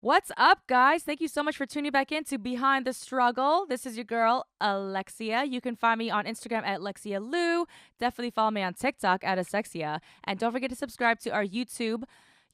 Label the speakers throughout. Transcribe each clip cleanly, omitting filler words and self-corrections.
Speaker 1: What's up, guys? Thank you so much for tuning back in to Behind the Struggle. This is your girl, Alexia. You can find me on Instagram at Alexia Lou. Definitely follow me on TikTok at Asexia. And don't forget to subscribe to our YouTube,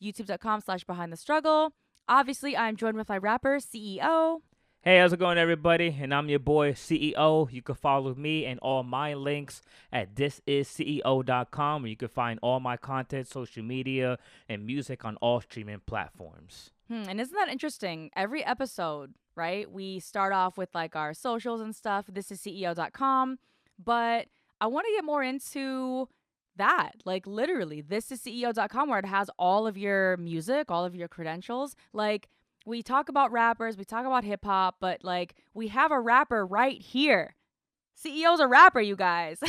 Speaker 1: youtube.com/Behind the Struggle. Obviously, I'm joined with my rapper, CEO.
Speaker 2: Hey, how's it going, everybody? And I'm your boy, CEO. You can follow me and all my links at thisisceo.com, where you can find all my content, social media, and music on all streaming platforms.
Speaker 1: And isn't that interesting? Every episode, right? We start off with like our socials and stuff. This is CEO.com. But I want to get more into that. Like literally, this is CEO.com, where it has all of your music, all of your credentials. Like we talk about rappers, we talk about hip hop, but like we have a rapper right here. CEO's a rapper, you guys.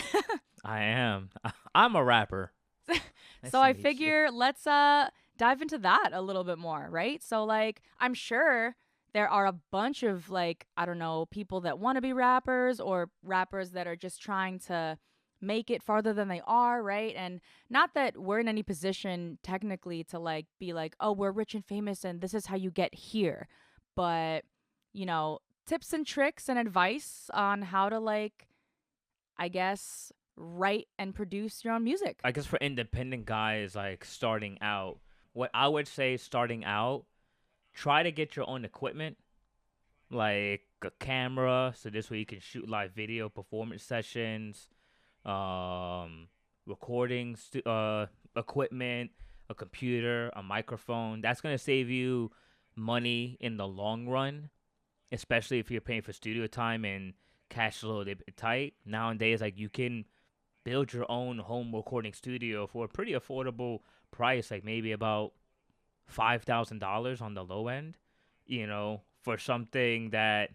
Speaker 2: I am. I'm a rapper. Nice
Speaker 1: So
Speaker 2: to
Speaker 1: I
Speaker 2: meet you.
Speaker 1: figure let's dive into that a little bit more, right? So like I'm sure there are a bunch of like, I don't know, people that want to be rappers or rappers that are just trying to make it farther than they are, right? And not that we're in any position technically to like be like, "Oh, we're rich and famous and this is how you get here." But, you know, tips and tricks and advice on how to like I guess write and produce your own music.
Speaker 2: I guess for independent guys, like starting out, what I would say starting out, try to get your own equipment, like a camera, so this way you can shoot live video performance sessions, recording equipment, a computer, a microphone. That's gonna save you money in the long run, especially if you're paying for studio time and cash a little bit tight. Nowadays, like you can build your own home recording studio for a pretty affordable price, like maybe about $5,000 on the low end, for something that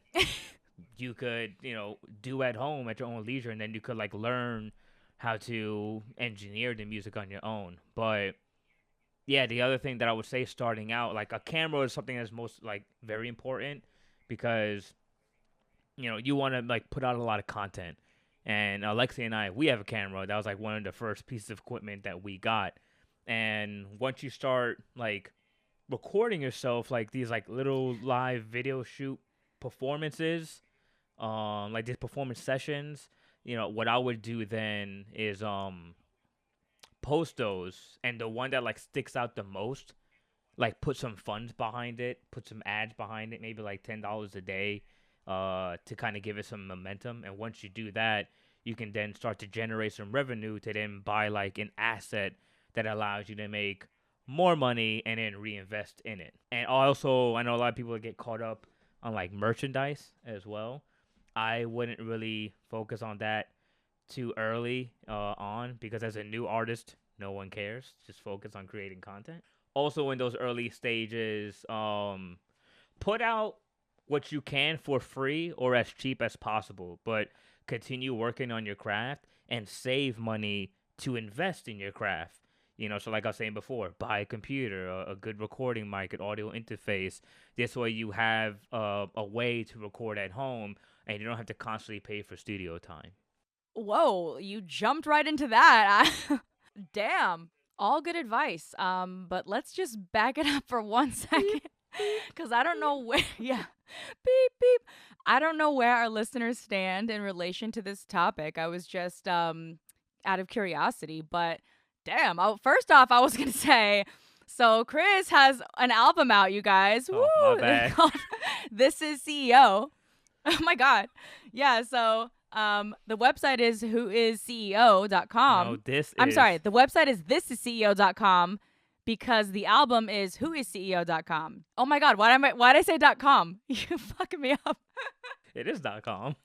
Speaker 2: you could, do at home at your own leisure, and then you could like learn how to engineer the music on your own. But yeah, the other thing that I would say starting out, like a camera is something that's most like very important because you want to like put out a lot of content. And Alexia and I, we have a camera. That was like one of the first pieces of equipment that we got. And once you start like recording yourself, like these like little live video shoot performances, like these performance sessions, what I would do then is post those, and the one that like sticks out the most, like put some funds behind it, put some ads behind it, maybe like $10 a day, to kind of give it some momentum. And once you do that, you can then start to generate some revenue to then buy like an asset that allows you to make more money and then reinvest in it. And also, I know a lot of people get caught up on like merchandise as well. I wouldn't really focus on that too early on, because as a new artist, no one cares. Just focus on creating content. Also, in those early stages, put out what you can for free or as cheap as possible, but continue working on your craft and save money to invest in your craft. So like I was saying before, buy a computer, a good recording mic, an audio interface. This way you have a way to record at home and you don't have to constantly pay for studio time.
Speaker 1: Whoa, you jumped right into that. Damn. All good advice. But let's just back it up for 1 second. Because I don't know where, yeah, beep, beep. I don't know where our listeners stand in relation to this topic. I was just out of curiosity. But damn, first off, I was going to say, so Chris has an album out, you guys.
Speaker 2: Oh,
Speaker 1: Woo!
Speaker 2: my bad.
Speaker 1: This is CEO. Oh, my God. Yeah, so the website is whoisceo.com.
Speaker 2: No,
Speaker 1: I'm sorry, the website is thisisceo.com. Because the album is whoisceo.com. Oh my God, why'd I say .com? You fucking me up.
Speaker 2: It is .com.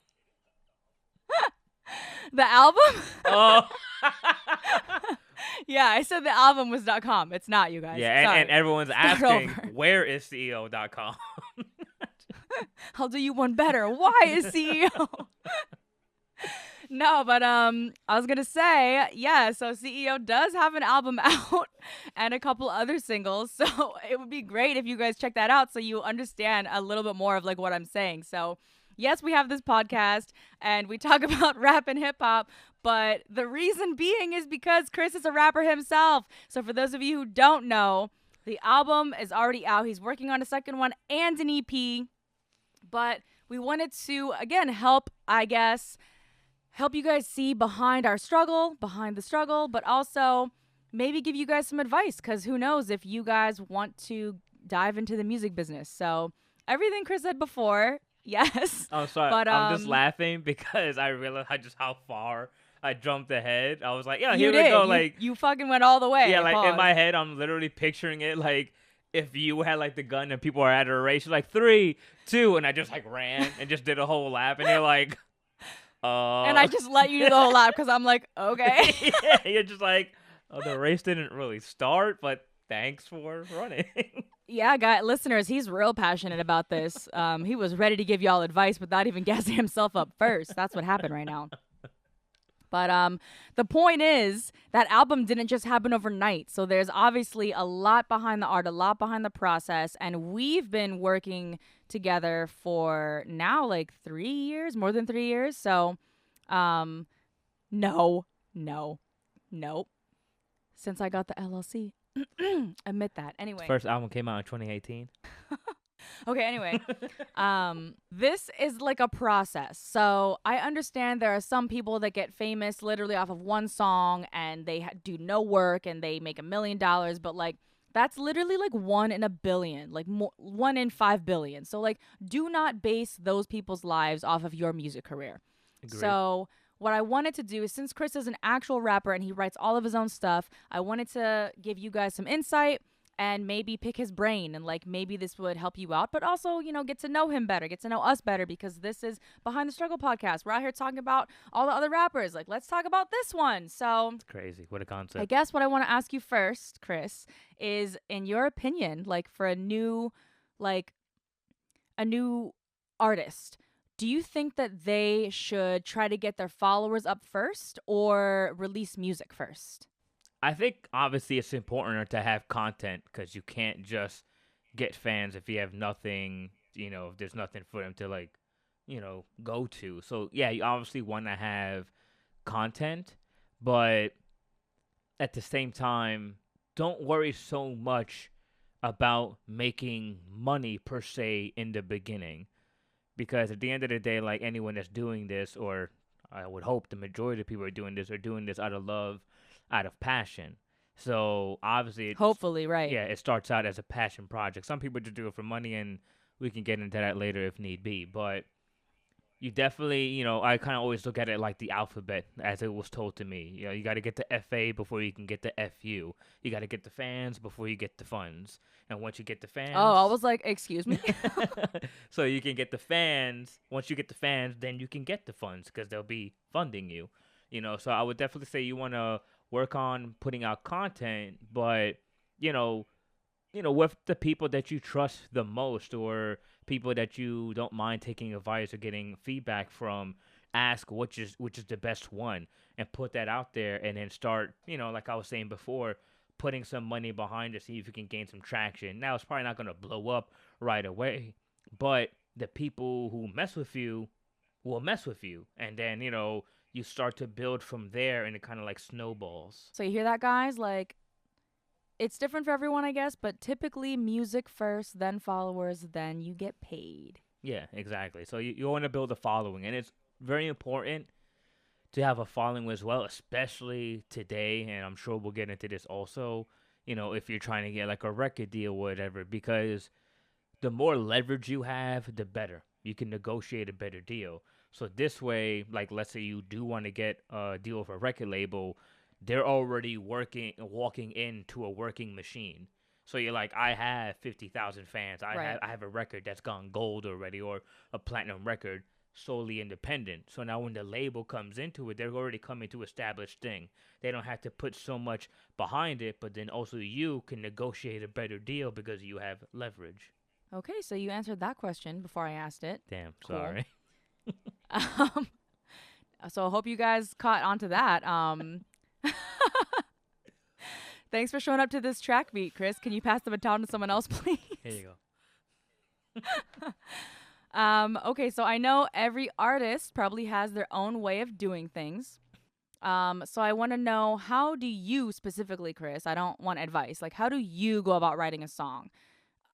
Speaker 1: The album?
Speaker 2: Oh.
Speaker 1: Yeah, I said the album was .com. It's not, you guys.
Speaker 2: Yeah,
Speaker 1: Sorry.
Speaker 2: and everyone's
Speaker 1: Start
Speaker 2: asking,
Speaker 1: over.
Speaker 2: where is CEO.com?
Speaker 1: I'll do you one better. Why is CEO? No, but I was gonna say, yeah, so CEO does have an album out and a couple other singles. So it would be great if you guys check that out so you understand a little bit more of like what I'm saying. So yes, we have this podcast and we talk about rap and hip hop, but the reason being is because Chris is a rapper himself. So for those of you who don't know, The album is already out. He's working on a second one and an EP. But we wanted to, again, help, I guess, help you guys see behind our struggle, behind the struggle, but also maybe give you guys some advice because who knows if you guys want to dive into the music business. So everything Chris said before, yes.
Speaker 2: I'm sorry.
Speaker 1: But
Speaker 2: I'm just laughing because I realized just how far I jumped ahead. I was like, yeah,
Speaker 1: you
Speaker 2: here we go.
Speaker 1: did.
Speaker 2: Like,
Speaker 1: You fucking went all the way.
Speaker 2: yeah, like in
Speaker 1: Pause.
Speaker 2: my head, I'm literally picturing it like if you had like the gun and people are at a race, you're like 3, 2, and I just like ran and just did a whole lap, and you're like,
Speaker 1: And I just let you do the whole lap because I'm like, okay.
Speaker 2: yeah, you're just like, oh, the race didn't really start, but thanks for running.
Speaker 1: Yeah, listeners, he's real passionate about this. He was ready to give y'all advice without even gassing himself up first. That's what happened right now. But the point is that album didn't just happen overnight. So there's obviously a lot behind the art, a lot behind the process, and we've been working together for now like 3 years, more than 3 years. So no. Since I got the LLC. Admit that. Anyway.
Speaker 2: First album came out in 2018.
Speaker 1: Okay, anyway. This is like a process. So I understand there are some people that get famous literally off of one song and they do no work and they make $1 million, but like that's literally like 1 in a billion, like 1 in 5 billion. So like do not base those people's lives off of your music career.
Speaker 2: Agreed.
Speaker 1: So what I wanted to do is, since Chris is an actual rapper and he writes all of his own stuff, I wanted to give you guys some insight and maybe pick his brain, and like maybe this would help you out, but also, you know, get to know him better, get to know us better, because this is Behind the Struggle podcast. We're out here talking about all the other rappers. Like, let's talk about this one. So
Speaker 2: it's crazy. What a concept.
Speaker 1: I guess what I want to ask you first, Chris, is in your opinion, like for a new artist, do you think that they should try to get their followers up first or release music first?
Speaker 2: I think obviously it's important to have content because you can't just get fans if you have nothing, you know, if there's nothing for them to like, you know, go to. So yeah, you obviously want to have content, but at the same time, don't worry so much about making money per se in the beginning. Because at the end of the day, like anyone that's doing this, or I would hope the majority of people are doing this out of love, out of passion. So obviously,
Speaker 1: Hopefully, right.
Speaker 2: Yeah, it starts out as a passion project. Some people just do it for money, and we can get into that later if need be. But you definitely, you know, I kind of always look at it like the alphabet as it was told to me. You know, you got to get the FA before you can get the FU. You got to get the fans before you get the funds. And once you get the fans...
Speaker 1: Oh, I was like, excuse me?
Speaker 2: So you can get the fans. Once you get the fans, then you can get the funds because they'll be funding you. You know, so I would definitely say you want to work on putting out content, but, you know, with the people that you trust the most or people that you don't mind taking advice or getting feedback from, ask which is the best one and put that out there, and then start, you know, like I was saying before, putting some money behind to see if you can gain some traction. Now, it's probably not going to blow up right away, but the people who mess with you will mess with you. And then, you know, you start to build from there and it kind of like snowballs.
Speaker 1: So you hear that, guys? Like, it's different for everyone, I guess, but typically music first, then followers, then you get paid.
Speaker 2: Yeah, exactly. So you want to build a following, and it's very important to have a following as well, especially today, and I'm sure we'll get into this also, you know, if you're trying to get like a record deal or whatever, because the more leverage you have, the better. You can negotiate a better deal. So this way, like let's say you do want to get a deal with a record label, they're already walking into a working machine. So you're like, I have 50,000 fans. I have a record that's gone gold already, or a platinum record, solely independent. So now when the label comes into it, they're already coming to established thing. They don't have to put so much behind it, but then also you can negotiate a better deal because you have leverage.
Speaker 1: Okay, so you answered that question before I asked it.
Speaker 2: Damn,
Speaker 1: cool.
Speaker 2: Sorry.
Speaker 1: So I hope you guys caught onto that. Thanks for showing up to this track meet, Chris. Can you pass the baton to someone else, please?
Speaker 2: Here you go.
Speaker 1: Okay, so I know every artist probably has their own way of doing things. So I want to know, how do you specifically, Chris? I don't want advice. Like, how do you go about writing a song?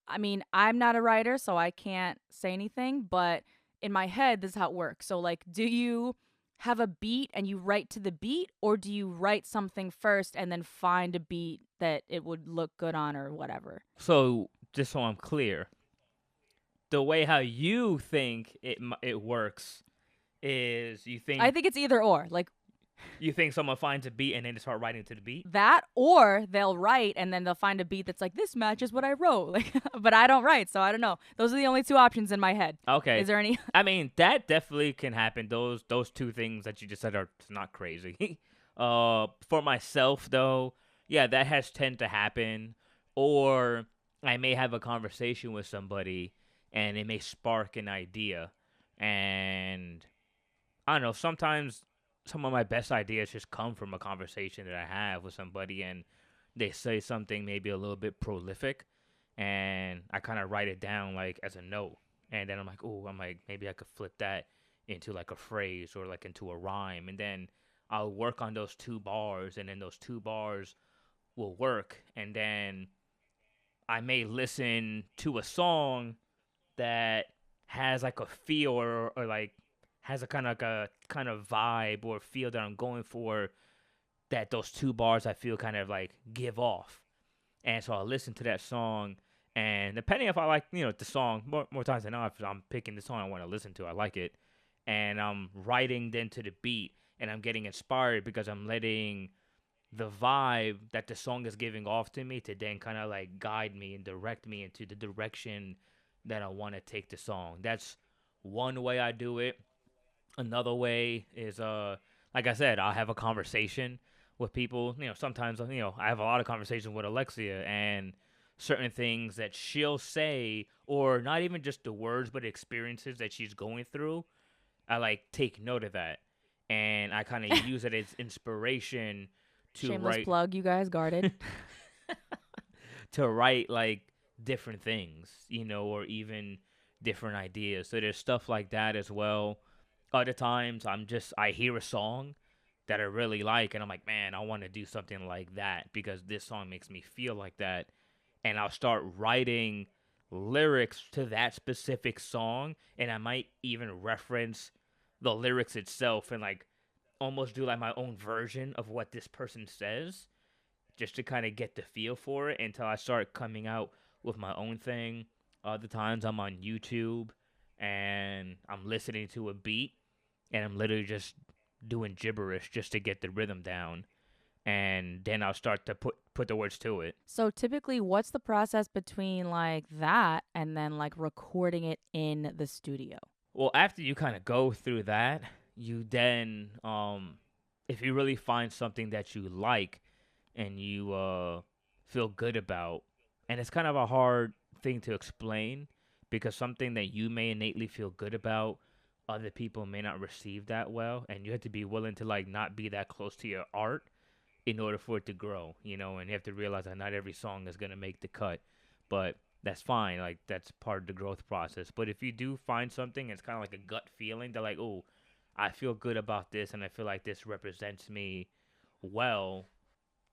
Speaker 1: I mean, I'm not a writer, so I can't say anything, but in my head, this is how it works. So, like, do you have a beat and you write to the beat, or do you write something first and then find a beat that it would look good on or whatever?
Speaker 2: So just so I'm clear, the way how you think it works is
Speaker 1: I think it's either or. Like,
Speaker 2: you think someone finds a beat and then they start writing to the beat.
Speaker 1: that, or they'll write and then they'll find a beat that's like, this matches what I wrote. Like, but I don't write, so I don't know. Those are the only two options in my head.
Speaker 2: Okay,
Speaker 1: Is there any?
Speaker 2: I mean that definitely can happen. Those two things that you just said are not crazy. For myself though, yeah, that has tend to happen. Or I may have a conversation with somebody and it may spark an idea, and I don't know. Sometimes some of my best ideas just come from a conversation that I have with somebody, and they say something maybe a little bit prolific, and I kind of write it down like as a note, and then I'm like, oh, I'm like maybe I could flip that into like a phrase or like into a rhyme, and then I'll work on those 2 bars, and then those 2 bars will work, and then I may listen to a song that has like a feel, or like has a kind of vibe or feel that I'm going for, that those 2 bars I feel kind of like give off. And so I'll listen to that song, and depending if I like, the song, more times than not, if I'm picking the song I want to listen to, I like it, and I'm writing then to the beat, and I'm getting inspired because I'm letting the vibe that the song is giving off to me to then kind of like guide me and direct me into the direction that I want to take the song. That's one way I do it. Another way is like I said, I'll have a conversation with people. Sometimes I have a lot of conversations with Alexia, and certain things that she'll say, or not even just the words but experiences that she's going through, I like take note of that, and I kind of use it as inspiration to
Speaker 1: Shameless
Speaker 2: write
Speaker 1: plug, you guys, guarded.
Speaker 2: to write like different things, or even different ideas. So there's stuff like that as well. Other times I hear a song that I really like, and I'm like, man, I want to do something like that because this song makes me feel like that, and I'll start writing lyrics to that specific song, and I might even reference the lyrics itself and like almost do like my own version of what this person says, just to kind of get the feel for it until I start coming out with my own thing. Other times I'm on YouTube and I'm listening to a beat, and I'm literally just doing gibberish just to get the rhythm down, and then I'll start to put the words to it.
Speaker 1: So typically, what's the process between like that and then like recording it in the studio?
Speaker 2: Well, after you kind of go through that, you then if you really find something that you like and you feel good about, and it's kind of a hard thing to explain because something that you may innately feel good about, other people may not receive that well, and you have to be willing to like not be that close to your art in order for it to grow, and you have to realize that not every song is going to make the cut, but that's fine. Like, that's part of the growth process. But if you do find something, it's kind of like a gut feeling that like, oh, I feel good about this, and I feel like this represents me well,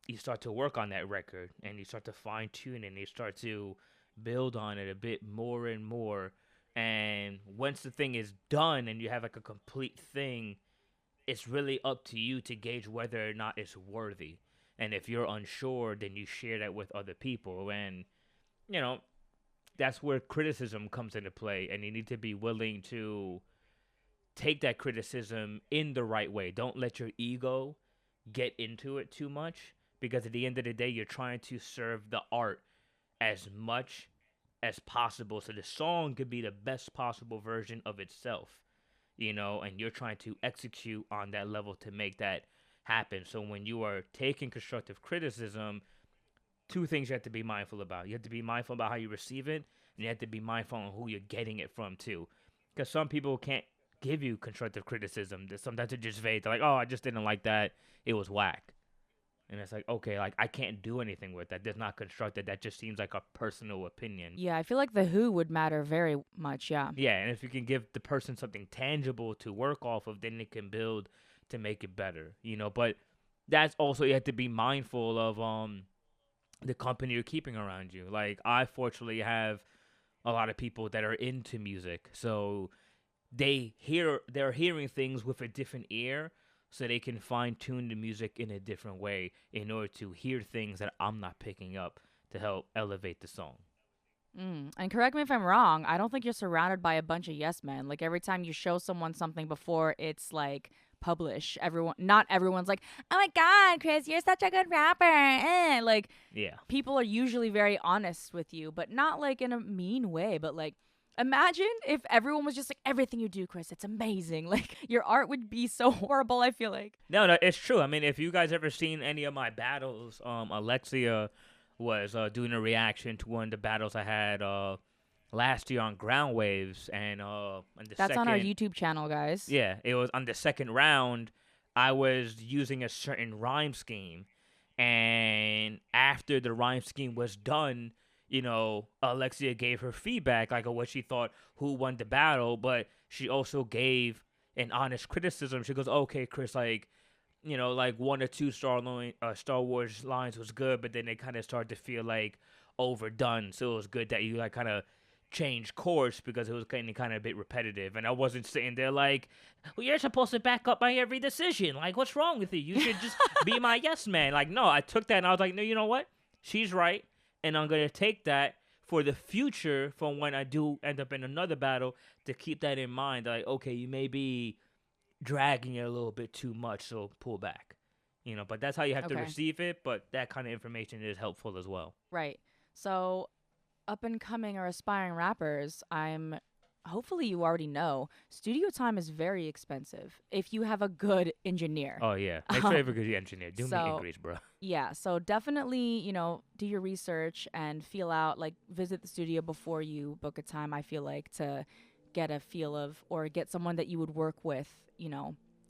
Speaker 2: you start to work on that record, and you start to fine tune it, and you start to build on it a bit more and more. And once the thing is done and you have like a complete thing, it's really up to you to gauge whether or not it's worthy. And if you're unsure, then you share that with other people. And, you know, that's where criticism comes into play. And you need to be willing to take that criticism in the right way. Don't let your ego get into it too much, because at the end of the day, you're trying to serve the art as much as possible so the song could be the best possible version of itself, and you're trying to execute on that level to make that happen. So when you are taking constructive criticism, two things you have to be mindful about. You have to be mindful about how you receive it, and you have to be mindful on who you're getting it from too. Because some people can't give you constructive criticism. Sometimes it's just vague. They're like, oh, I just didn't like that. It was whack. And it's like, okay, like I can't do anything with that. That's not constructive. That just seems like a personal opinion.
Speaker 1: Yeah, I feel like the who would matter very much. Yeah.
Speaker 2: Yeah, and if you can give the person something tangible to work off of, then it can build to make it better, but that's also, you have to be mindful of the company you're keeping around you. Like, I fortunately have a lot of people that are into music, so they're hearing things with a different ear, so they can fine tune the music in a different way in order to hear things that I'm not picking up to help elevate the song.
Speaker 1: And correct me if I'm wrong, I don't think you're surrounded by a bunch of yes men. Like every time you show someone something before it's like published, not everyone's like, "Oh my god, Chris, you're such a good rapper." Like
Speaker 2: Yeah.
Speaker 1: people are usually very honest with you, but not like in a mean way, but like imagine if everyone was just like everything you do, Chris, it's amazing. Like your art would be so horrible, I feel like.
Speaker 2: No, it's true. I mean, if you guys ever seen any of my battles, Alexia was doing a reaction to one of the battles I had last year on Ground Waves, and on the
Speaker 1: That's on our
Speaker 2: second,
Speaker 1: YouTube channel, guys.
Speaker 2: yeah, it was on the second round. I was using a certain rhyme scheme, and after the rhyme scheme was done, Alexia gave her feedback, like, of what she thought, who won the battle, but she also gave an honest criticism. She goes, "Okay, Chris, like one or two Star Wars lines was good, but then they kind of started to feel like overdone. So it was good that you like kind of changed course because it was kind of a bit repetitive." And I wasn't sitting there like, "Well, you're supposed to back up my every decision. Like, what's wrong with you? You should just be my yes man." Like, no, I took that and I was like, "No, you know what? She's right, and I'm gonna take that." For the future, from when I do end up in another battle, to keep that in mind, like, okay, you may be dragging it a little bit too much, so pull back. But that's how you have to
Speaker 1: Okay.
Speaker 2: receive it, but that kind of information is helpful as well.
Speaker 1: Right. So up and coming or aspiring rappers, hopefully you already know studio time is very expensive if you have a good engineer.
Speaker 2: Oh yeah, make sure you have a
Speaker 1: Um,
Speaker 2: good engineer. Do me in
Speaker 1: so
Speaker 2: Greece, bro.
Speaker 1: yeah, so definitely, do your research and feel out, like visit the studio before you book a time, I feel like, to get a feel of or get someone that you would work with,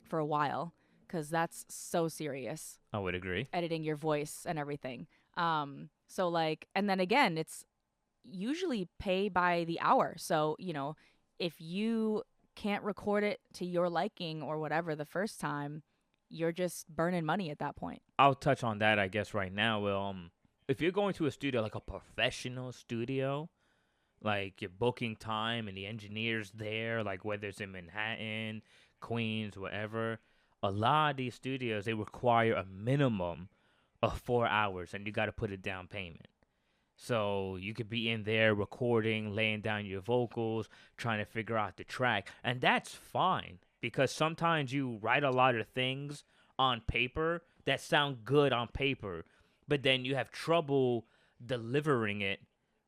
Speaker 1: for a while, cuz that's so serious,
Speaker 2: I would agree.
Speaker 1: editing your voice and everything. So like, and then again, it's usually pay by the hour. So, if you can't record it to your liking or whatever the first time, you're just burning money at that point.
Speaker 2: I'll touch on that, I guess, right now. Well, if you're going to a studio, like a professional studio, like you're booking time and the engineers there, like whether it's in Manhattan, Queens, whatever, a lot of these studios, they require a minimum of 4 hours, and you got to put a down payment. So you could be in there recording, laying down your vocals, trying to figure out the track. And that's fine, because sometimes you write a lot of things on paper that sound good on paper, but then you have trouble delivering it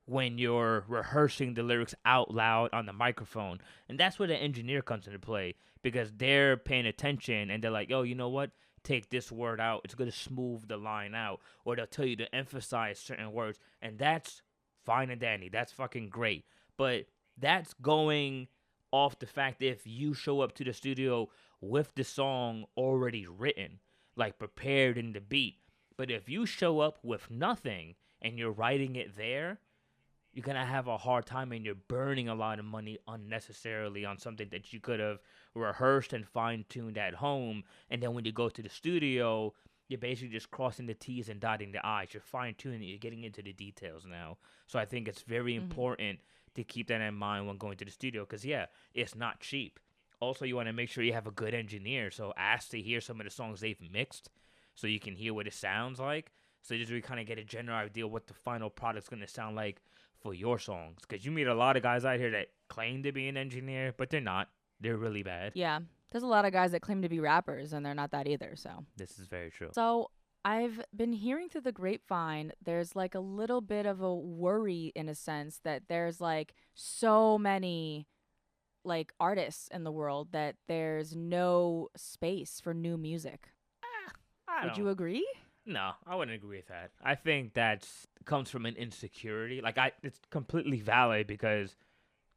Speaker 2: when you're rehearsing the lyrics out loud on the microphone. And that's where the engineer comes into play, because they're paying attention and they're like, "Yo, you know what? Take this word out. It's going to smooth the line out." Or they'll tell you to emphasize certain words. And that's fine and dandy. That's fucking great. But that's going off the fact that if you show up to the studio with the song already written, like prepared in the beat. But if you show up with nothing and you're writing it there, you're gonna have a hard time, and you're burning a lot of money unnecessarily on something that you could have rehearsed and fine-tuned at home. And then when you go to the studio, you're basically just crossing the T's and dotting the I's. You're fine-tuning it. You're getting into the details now. So I think it's very
Speaker 1: Hmm.
Speaker 2: important to keep that in mind when going to the studio, because yeah, it's not cheap. Also, you want to make sure you have a good engineer, so ask to hear some of the songs they've mixed so you can hear what it sounds like, so you just really kind of get a general idea what the final product's going to sound like for your songs. Because you meet a lot of guys out here that claim to be an engineer, but they're not. They're really bad.
Speaker 1: Yeah. There's a lot of guys that claim to be rappers and they're not that either, so.
Speaker 2: This is very true.
Speaker 1: So, I've been hearing through the grapevine there's like a little bit of a worry in a sense that there's like so many like artists in the world that there's no space for new music.
Speaker 2: I
Speaker 1: Would
Speaker 2: don't.
Speaker 1: you agree?
Speaker 2: No, I wouldn't agree with that. I think that comes from an insecurity. It's completely valid, because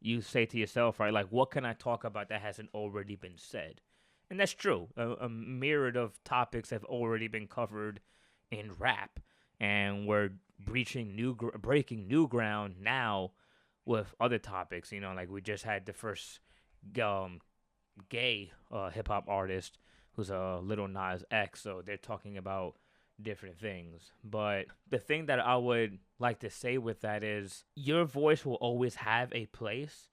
Speaker 2: you say to yourself, right, like, what can I talk about that hasn't already been said? And that's true. A myriad of topics have already been covered in rap, and we're breaking new ground now with other topics. Like we just had the first um, gay hip hop artist who's a Little Nas X. So they're talking about different things. But the thing that I would like to say with that is your voice will always have a place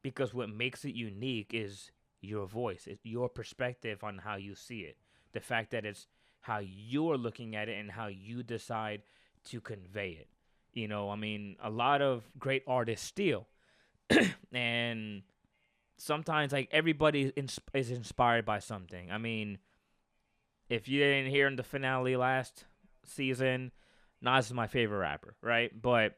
Speaker 2: because what makes it unique is your voice, it's your perspective on how you see it. The fact that it's how you're looking at it and how you decide to convey it. I mean, a lot of great artists steal. And sometimes, like, everybody is inspired by something. I mean, if you didn't hear in the finale last season, Nas is my favorite rapper, right? But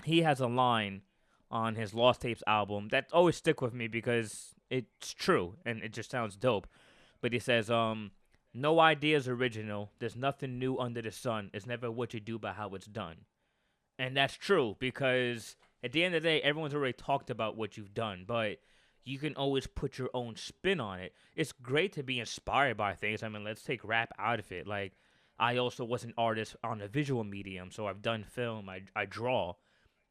Speaker 2: he has a line on his Lost Tapes album that always stick with me because it's true and it just sounds dope. But he says, no idea is original. There's nothing new under the sun. It's never what you do, but how it's done. And that's true because at the end of the day, everyone's already talked about what you've done, but you can always put your own spin on it. It's great to be inspired by things. I mean, let's take rap out of it. Like, I also was an artist on a visual medium, so I've done film, I draw.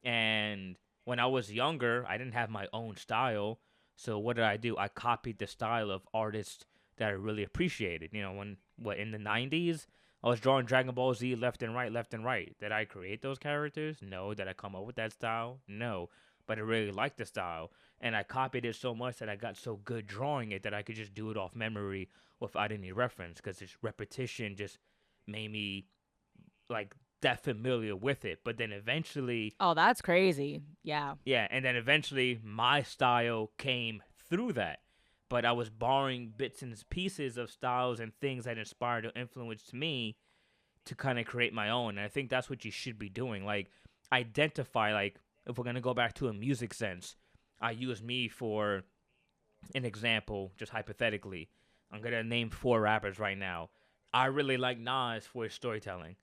Speaker 2: And when I was younger, I didn't have my own style. So what did I do? I copied the style of artists that I really appreciated. In the 90s, I was drawing Dragon Ball Z left and right, left and right. Did I create those characters? No. Did I come up with that style? No. But I really liked the style. And I copied it so much that I got so good drawing it that I could just do it off memory without any reference because this repetition just made me like that familiar with it. But then eventually,
Speaker 1: Oh, that's crazy. Yeah.
Speaker 2: yeah, and then eventually my style came through that. But I was borrowing bits and pieces of styles and things that inspired or influenced me to kind of create my own. And I think that's what you should be doing. Like, identify, like, if we're going to go back to a music sense, I use me for an example, just hypothetically. I'm going to name 4 rappers right now. I really like Nas for his storytelling.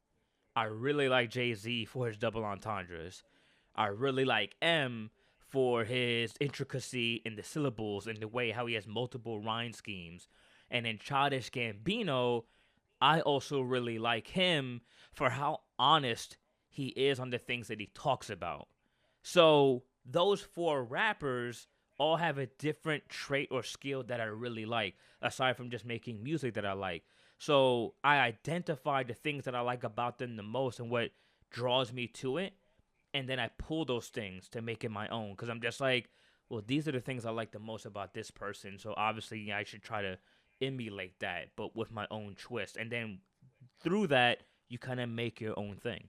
Speaker 2: I really like Jay-Z for his double entendres. I really like M for his intricacy in the syllables and the way how he has multiple rhyme schemes. And in Childish Gambino, I also really like him for how honest he is on the things that he talks about. So those 4 rappers all have a different trait or skill that I really like, aside from just making music that I like. So I identify the things that I like about them the most and what draws me to it. And then I pull those things to make it my own. Because I'm just like, well, these are the things I like the most about this person. So obviously, I should try to emulate that, but with my own twist. And then through that, you kind of make your own thing.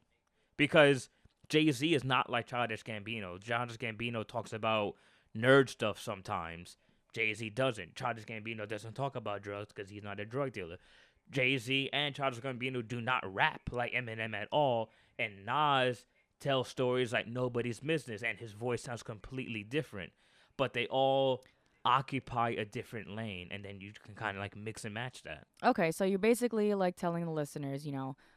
Speaker 2: Because Jay-Z is not like Childish Gambino. Childish Gambino talks about nerd stuff sometimes. Jay-Z doesn't. Childish Gambino doesn't talk about drugs because he's not a drug dealer. Jay-Z and Childish Gambino do not rap like Eminem at all. And Nas tells stories like nobody's business, and his voice sounds completely different. But they all occupy a different lane, and then you can kind of like mix and match that.
Speaker 1: Okay, so you're basically like telling the listeners,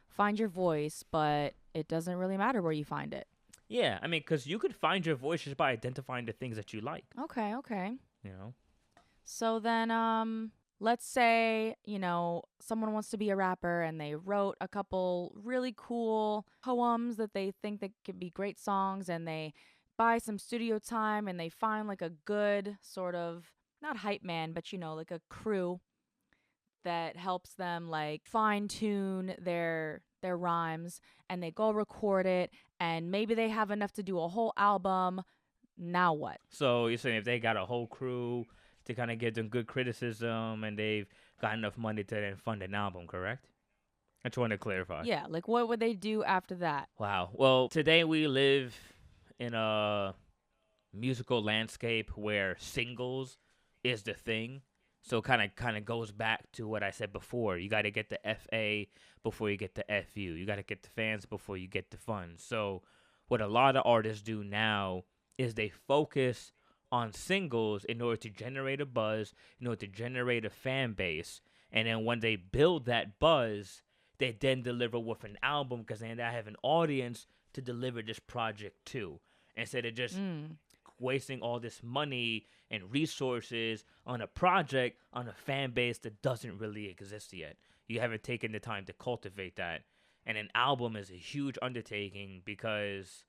Speaker 1: find your voice, but it doesn't really matter where you find it.
Speaker 2: Yeah, I mean, because you could find your voice just by identifying the things that you like.
Speaker 1: Okay, okay.
Speaker 2: You know.
Speaker 1: So then, let's say, someone wants to be a rapper and they wrote a couple really cool poems that they think that could be great songs, and they buy some studio time and they find like a good sort of, not hype man, but like a crew that helps them like fine tune their rhymes, and they go record it, and maybe they have enough to do a whole album. Now what?
Speaker 2: So you're saying if they got a whole crew to kind of give them good criticism and they've got enough money to then fund an album, correct? I just want to clarify.
Speaker 1: Yeah, like what would they do after that?
Speaker 2: Wow. Well, today we live in a musical landscape where singles is the thing. So kind of goes back to what I said before. You got to get the FA before you get the FU. You got to get the fans before you get the funds. So what a lot of artists do now is they focus on singles in order to generate a buzz, in order to generate a fan base. And then when they build that buzz, they then deliver with an album because then they have an audience to deliver this project to. Instead of just wasting all this money and resources on a project on a fan base that doesn't really exist yet. You haven't taken the time to cultivate that. And an album is a huge undertaking because,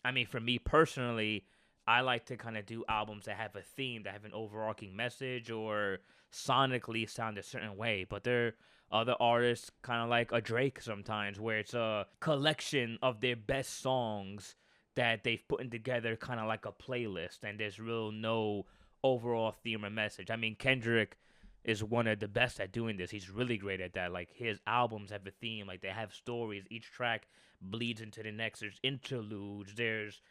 Speaker 2: I mean, for me personally, I like to kind of do albums that have a theme, that have an overarching message, or sonically sound a certain way. But there are other artists, kind of like a Drake sometimes, where it's a collection of their best songs that they've put in together, kind of like a playlist, and there's real no overall theme or message. I mean, Kendrick is one of the best at doing this. He's really great at that. Like his albums have a theme, like they have stories. Each track bleeds into the next. There's interludes. There's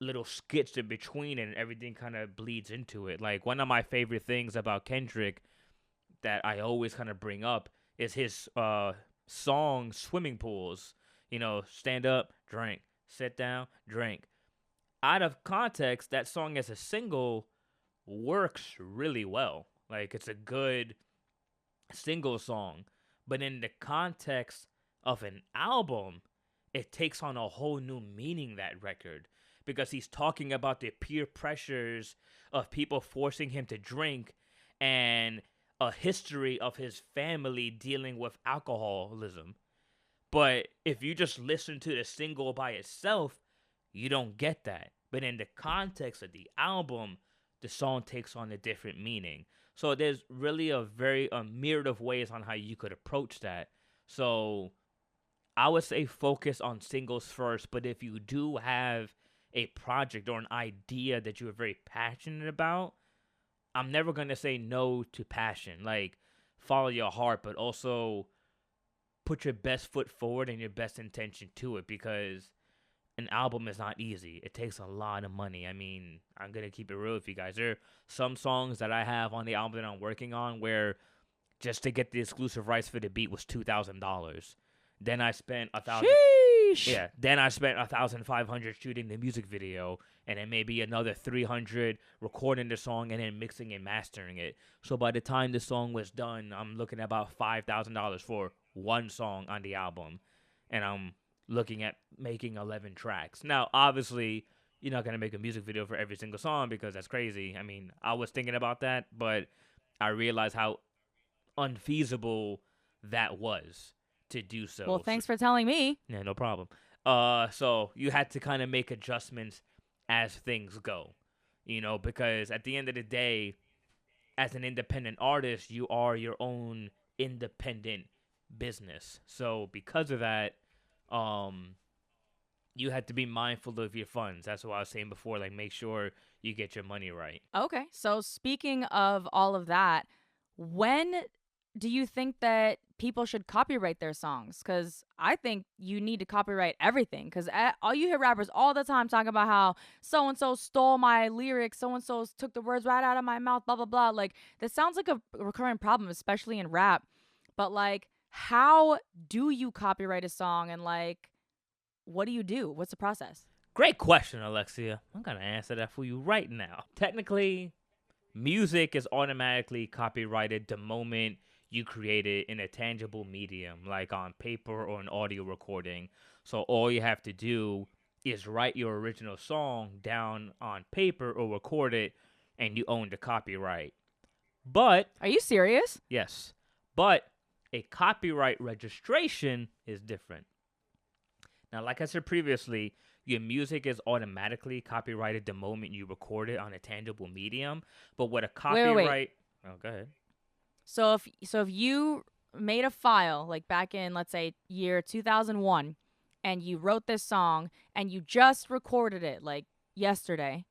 Speaker 2: little skits in between, and everything kind of bleeds into it. Like one of my favorite things about Kendrick that I always kind of bring up is his song "Swimming Pools." You know, stand up, drink, sit down, drink. Out of context, that song as a single works really well. Like it's a good single song, but in the context of an album, it takes on a whole new meaning, that record, because he's talking about the peer pressures of people forcing him to drink and a history of his family dealing with alcoholism. But if you just listen to the single by itself, you don't get that. But in the context of the album, the song takes on a different meaning. So there's really a myriad of ways on how you could approach that. So I would say focus on singles first, but if you do have a project or an idea that you're very passionate about, I'm never going to say no to passion. Like, follow your heart, but also put your best foot forward and your best intention to it, because an album is not easy. It takes a lot of money. I mean, I'm going to keep it real with you guys. There are some songs that I have on the album that I'm working on where just to get the exclusive rights for the beat was $2,000. Then I spent
Speaker 1: Sheesh.
Speaker 2: yeah. Then I spent 1,500 shooting the music video, and then maybe another 300 recording the song and then mixing and mastering it. So by the time the song was done, I'm looking at about $5,000 for one song on the album, and I'm looking at making 11 tracks. Now, obviously, you're not gonna make a music video for every single song because that's crazy. I mean, I was thinking about that, but I realized how unfeasible that was to do
Speaker 1: Well,
Speaker 2: so.
Speaker 1: thanks for telling me.
Speaker 2: Yeah, no problem. So you had to kind of make adjustments as things go, because at the end of the day, as an independent artist, you are your own independent business. So because of that, um, you had to be mindful of your funds. That's what I was saying before. Like, make sure you get your money right.
Speaker 1: Okay. So speaking of all of that, when do you think that people should copyright their songs? Because I think you need to copyright everything. Because all you hear rappers all the time talking about how so and so stole my lyrics, so and so took the words right out of my mouth, blah blah blah. Like that sounds like a recurring problem, especially in rap. But like, how do you copyright a song, and like, what do you do? What's the process?
Speaker 2: Great question, Alexia. I'm going to answer that for you right now. Technically, music is automatically copyrighted the moment you create it in a tangible medium, like on paper or an audio recording. So all you have to do is write your original song down on paper or record it, and you own the copyright. But,
Speaker 1: Are you serious?
Speaker 2: yes, but a copyright registration is different. Now, like I said previously, your music is automatically copyrighted the moment you record it on a tangible medium. But with a copyright,
Speaker 1: Wait.
Speaker 2: oh, go ahead.
Speaker 1: So if you made a file like back in, let's say, year 2001, and you wrote this song and you just recorded it like yesterday,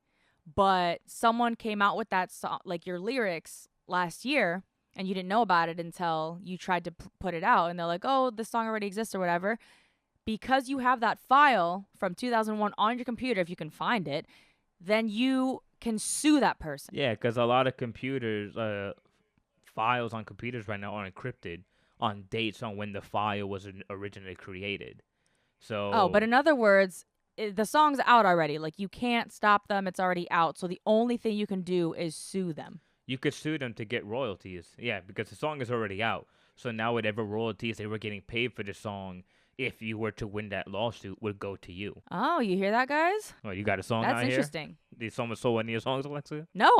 Speaker 1: but someone came out with that song, like your lyrics, last year, and you didn't know about it until you tried to put it out, and they're like, oh, this song already exists or whatever. Because you have that file from 2001 on your computer, if you can find it, then you can sue that person.
Speaker 2: Yeah, because a lot of computers, files on computers right now are encrypted on dates on when the file was originally created. So,
Speaker 1: Oh, but in other words, the song's out already. Like, you can't stop them. It's already out. So the only thing you can do is sue them.
Speaker 2: you could sue them to get royalties. Yeah, because the song is already out. So now whatever royalties they were getting paid for the song, if you were to win that lawsuit, would go to you.
Speaker 1: Oh, you hear that, guys?
Speaker 2: Oh, you got a song
Speaker 1: That's
Speaker 2: out here?
Speaker 1: interesting.
Speaker 2: Did someone stole one of your songs, Alexia?
Speaker 1: No,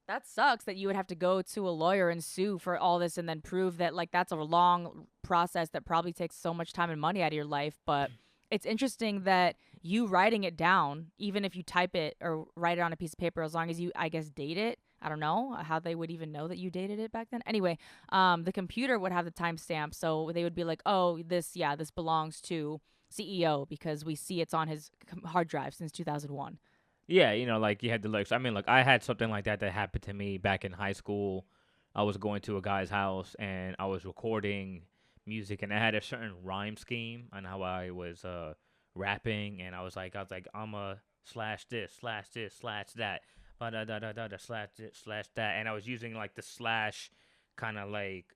Speaker 1: that sucks that you would have to go to a lawyer and sue for all this and then prove that, like, that's a long process that probably takes so much time and money out of your life. But it's interesting that you writing it down, even if you type it or write it on a piece of paper, as long as you, I guess, date it. I don't know how they would even know that you dated it back then. Anyway, the computer would have the timestamp, so they would be like, "Oh, this belongs to CEO because we see it's on his hard drive since 2001."
Speaker 2: Yeah, like you had the lyrics. I mean, like I had something like that happened to me back in high school. I was going to a guy's house and I was recording music, and I had a certain rhyme scheme on how I was rapping, and I was like, I'm a slash this slash that, da da da da da slash this slash that, and I was using like the slash kind of like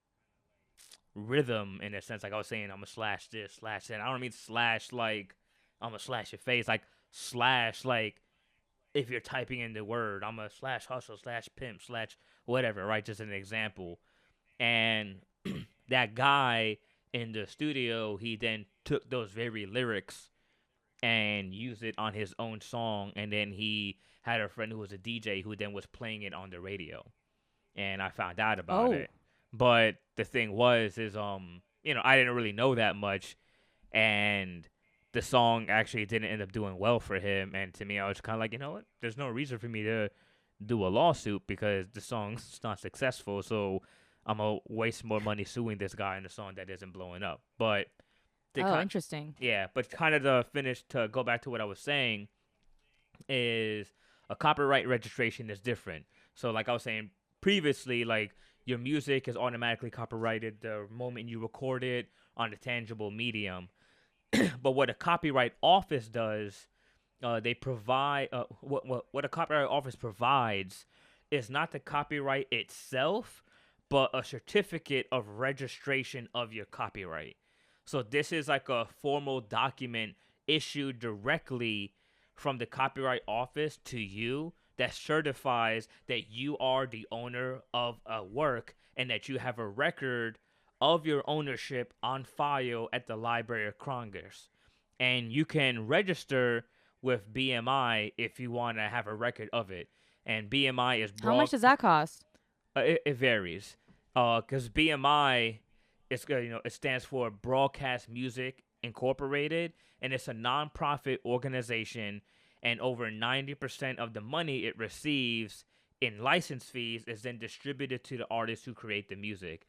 Speaker 2: rhythm in a sense. Like I was saying, I'm a slash this slash that. I don't mean slash like I'm a slash your face, like slash like if you're typing in the word, I'm a slash hustle slash pimp slash whatever, right? Just an example. And that guy in the studio, he then took those very lyrics and used it on his own song. And then he had a friend who was a DJ who then was playing it on the radio. And I found out about
Speaker 1: Oh,
Speaker 2: it. But the thing was, I didn't really know that much. And the song actually didn't end up doing well for him. And to me, I was kind of like, you know what? There's no reason for me to do a lawsuit because the song's not successful. So I'm gonna waste more money suing this guy in the song that isn't blowing up. But to
Speaker 1: oh,
Speaker 2: kind,
Speaker 1: interesting.
Speaker 2: yeah, but kind of to finish to go back to what I was saying is a copyright registration is different. So like I was saying previously, like your music is automatically copyrighted the moment you record it on a tangible medium. But what a copyright office does, they provide what a copyright office provides is not the copyright itself, but a certificate of registration of your copyright. So this is like a formal document issued directly from the copyright office to you that certifies that you are the owner of a work and that you have a record of your ownership on file at the Library of Congress. And you can register with BMI if you want to have a record of it. And BMI is
Speaker 1: How much
Speaker 2: broad.
Speaker 1: does that cost?
Speaker 2: It varies. Because BMI, it stands for Broadcast Music Incorporated, and it's a nonprofit organization. And over 90% of the money it receives in license fees is then distributed to the artists who create the music.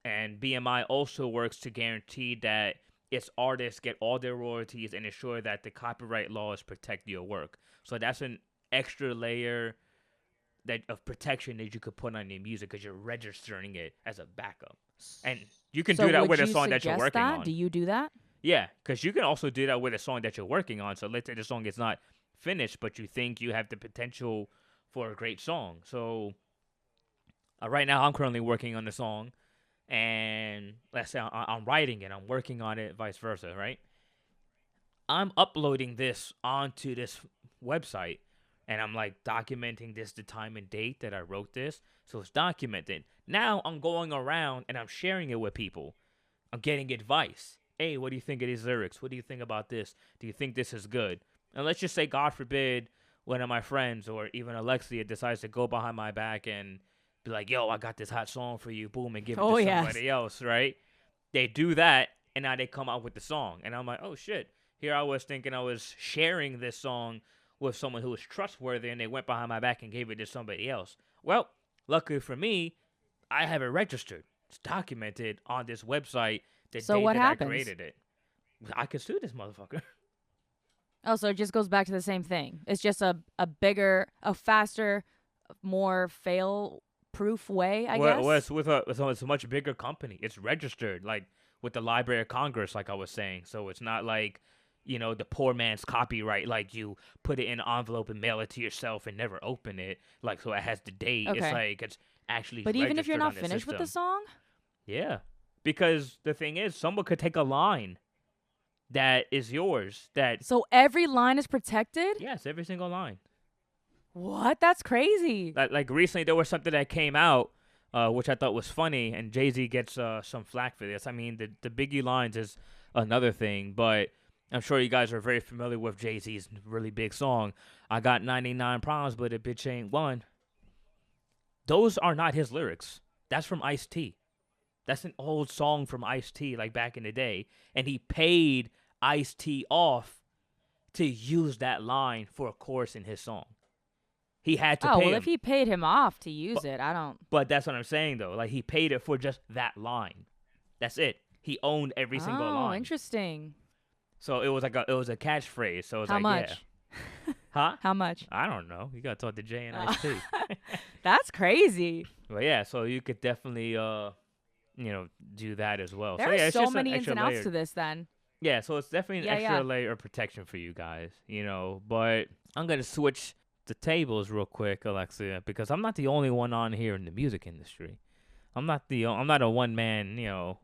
Speaker 2: And BMI also works to guarantee that its artists get all their royalties and ensure that the copyright laws protect your work. So that's an extra layer that of protection that you could put on your music because you're registering it as a backup. And you can
Speaker 1: So
Speaker 2: do that
Speaker 1: would
Speaker 2: with a
Speaker 1: you
Speaker 2: song that you're
Speaker 1: suggest
Speaker 2: working
Speaker 1: that?
Speaker 2: on.
Speaker 1: Do you do that?
Speaker 2: Yeah, because you can also do that with a song that you're working on. So let's say the song is not finished, but you think you have the potential for a great song. So right now, I'm currently working on the song, and let's say I'm writing it, I'm working on it, vice versa, right? I'm uploading this onto this website, and I'm like documenting this, the time and date that I wrote this, so it's documented. Now I'm going around and I'm sharing it with people. I'm getting advice. Hey, what do you think of these lyrics? What do you think about this? Do you think this is good? And let's just say, God forbid, one of my friends or even Alexia decides to go behind my back and be like, yo, I got this hot song for you, boom, and give it to
Speaker 1: Oh yes.
Speaker 2: somebody else, right? They do that, and now they come out with the song. And I'm like, oh shit. Here I was thinking I was sharing this song with someone who was trustworthy, and they went behind my back and gave it to somebody else. Well, luckily for me, I have it registered. It's documented on this website the
Speaker 1: So
Speaker 2: day
Speaker 1: what
Speaker 2: that I
Speaker 1: happens?
Speaker 2: created it. I could sue this motherfucker.
Speaker 1: Oh, so it just goes back to the same thing. It's just a bigger, a faster, more fail proof way, I
Speaker 2: Well,
Speaker 1: guess.
Speaker 2: it's it's a much bigger company. It's registered like with the Library of Congress, like I was saying. So it's not like the poor man's copyright. Like you put it in an envelope and mail it to yourself and never open it. Like so it has the date. It's
Speaker 1: Okay.
Speaker 2: like it's actually
Speaker 1: But even if you're
Speaker 2: registered
Speaker 1: not
Speaker 2: on the
Speaker 1: finished with the
Speaker 2: system.
Speaker 1: song,
Speaker 2: Yeah, because the thing is, someone could take a line that is yours. That
Speaker 1: so every line is protected?
Speaker 2: yes, every single line.
Speaker 1: What? That's crazy.
Speaker 2: Like recently there was something that came out, which I thought was funny, and Jay Z gets some flack for this. I mean, the Biggie lines is another thing, but I'm sure you guys are very familiar with Jay Z's really big song. I got 99 problems, but a bitch ain't one. Those are not his lyrics. That's from Ice-T. That's an old song from Ice-T, like back in the day, and he paid Ice-T off to use that line for a chorus in his song. He had to
Speaker 1: Oh,
Speaker 2: pay
Speaker 1: well, if
Speaker 2: him.
Speaker 1: he paid him off to
Speaker 2: But
Speaker 1: use it, I don't.
Speaker 2: but that's what I'm saying though. Like he paid it for just that line. That's it. He owned every single
Speaker 1: Oh,
Speaker 2: line.
Speaker 1: interesting.
Speaker 2: So it was like a catchphrase. So it was
Speaker 1: How
Speaker 2: like, yeah.
Speaker 1: much?
Speaker 2: Huh?
Speaker 1: How much?
Speaker 2: I don't know. You gotta talk to Jay and
Speaker 1: Uh,
Speaker 2: Ice T.
Speaker 1: that's crazy.
Speaker 2: But yeah, so you could definitely do that as well.
Speaker 1: There
Speaker 2: So
Speaker 1: are
Speaker 2: yeah, it's
Speaker 1: so
Speaker 2: just an
Speaker 1: many ins
Speaker 2: extra
Speaker 1: and outs
Speaker 2: layer.
Speaker 1: to this then.
Speaker 2: Yeah, so it's definitely an
Speaker 1: Yeah,
Speaker 2: extra
Speaker 1: yeah.
Speaker 2: layer of protection for you guys. But I'm gonna switch the tables real quick, Alexia, because I'm not the only one on here in the music industry. I'm not a one man,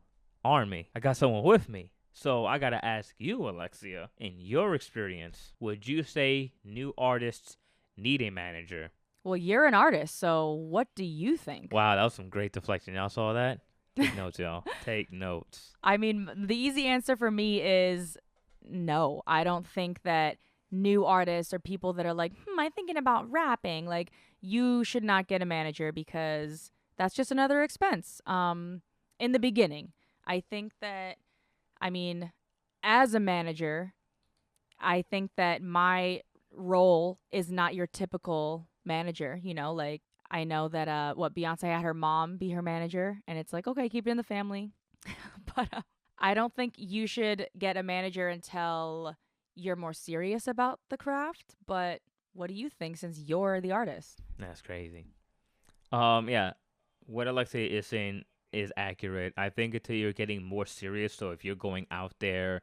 Speaker 2: army. I got someone with me. So I gotta ask you, Alexia, in your experience, would you say new artists need a manager?
Speaker 1: Well, you're an artist, so what do you think?
Speaker 2: Wow, that was some great deflection. Y'all saw that? Take notes, y'all. Take notes.
Speaker 1: I mean, the easy answer for me is no. I don't think that new artists or people that are like, I'm thinking about rapping, like, you should not get a manager because that's just another expense. In the beginning, I think that, I mean, as a manager, I think that my role is not your typical manager, like I know that what Beyonce had her mom be her manager and it's like, okay, keep it in the family. But I don't think you should get a manager until you're more serious about the craft, but what do you think since you're the artist?
Speaker 2: That's crazy. Yeah, what Alexia is saying is accurate. I think until you're getting more serious, so if you're going out there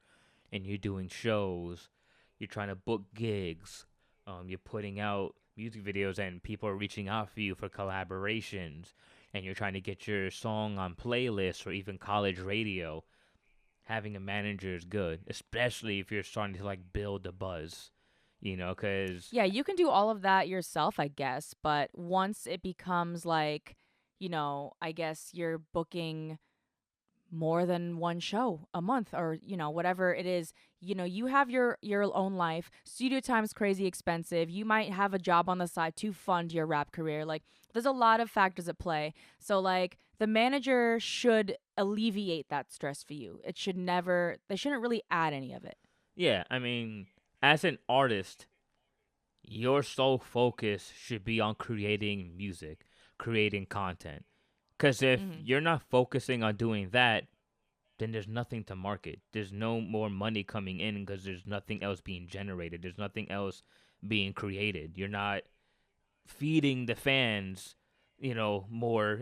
Speaker 2: and you're doing shows, you're trying to book gigs, you're putting out music videos and people are reaching out for you for collaborations, and you're trying to get your song on playlists or even college radio, having a manager is good, especially if you're starting to like build a buzz, because
Speaker 1: Yeah, you can do all of that yourself, I guess, but once it becomes like, I guess you're booking more than one show a month or whatever it is, you have your own life. Studio time's crazy expensive. You might have a job on the side to fund your rap career. Like there's a lot of factors at play, so like the manager should alleviate that stress for you. They shouldn't really add any of it.
Speaker 2: yeah, I mean, as an artist, your sole focus should be on creating music, creating content. Because if
Speaker 1: Hmm.
Speaker 2: you're not focusing on doing that, then there's nothing to market. There's no more money coming in because there's nothing else being generated. There's nothing else being created. You're not feeding the fans, more,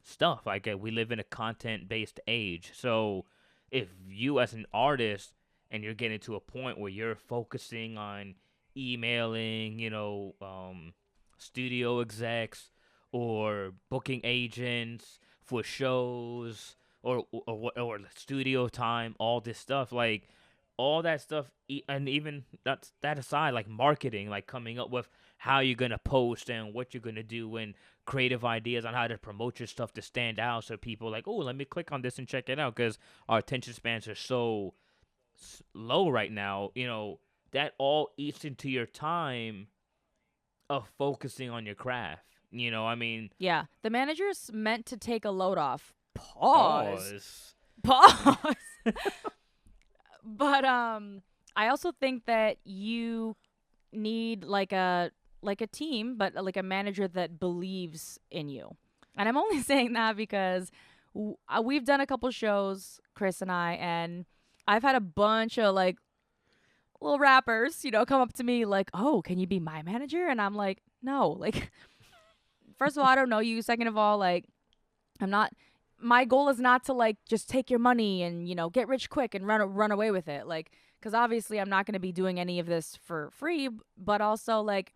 Speaker 2: stuff. Like we live in a content-based age. So if you as an artist and you're getting to a point where you're focusing on emailing, studio execs or booking agents for shows or studio time, all this stuff, like all that stuff, and even that aside, like marketing, like coming up with how you're gonna post and what you're gonna do and creative ideas on how to promote your stuff to stand out, so people like, oh, let me click on this and check it out, because our attention spans are so low right now. That all eats into your time of focusing on your craft. I mean,
Speaker 1: Yeah, the manager's meant to take a load off. Pause.
Speaker 2: pause.
Speaker 1: Pause. But I also think that you need like a team, but like a manager that believes in you. And I'm only saying that because we've done a couple shows, Chris and I, and I've had a bunch of like little rappers, come up to me like, "Oh, can you be my manager?" And I'm like, "No." Like, first of all, I don't know you. Second of all, like, I'm not. My goal is not to like just take your money and get rich quick and run away with it. Like, because obviously I'm not going to be doing any of this for free. But also, like,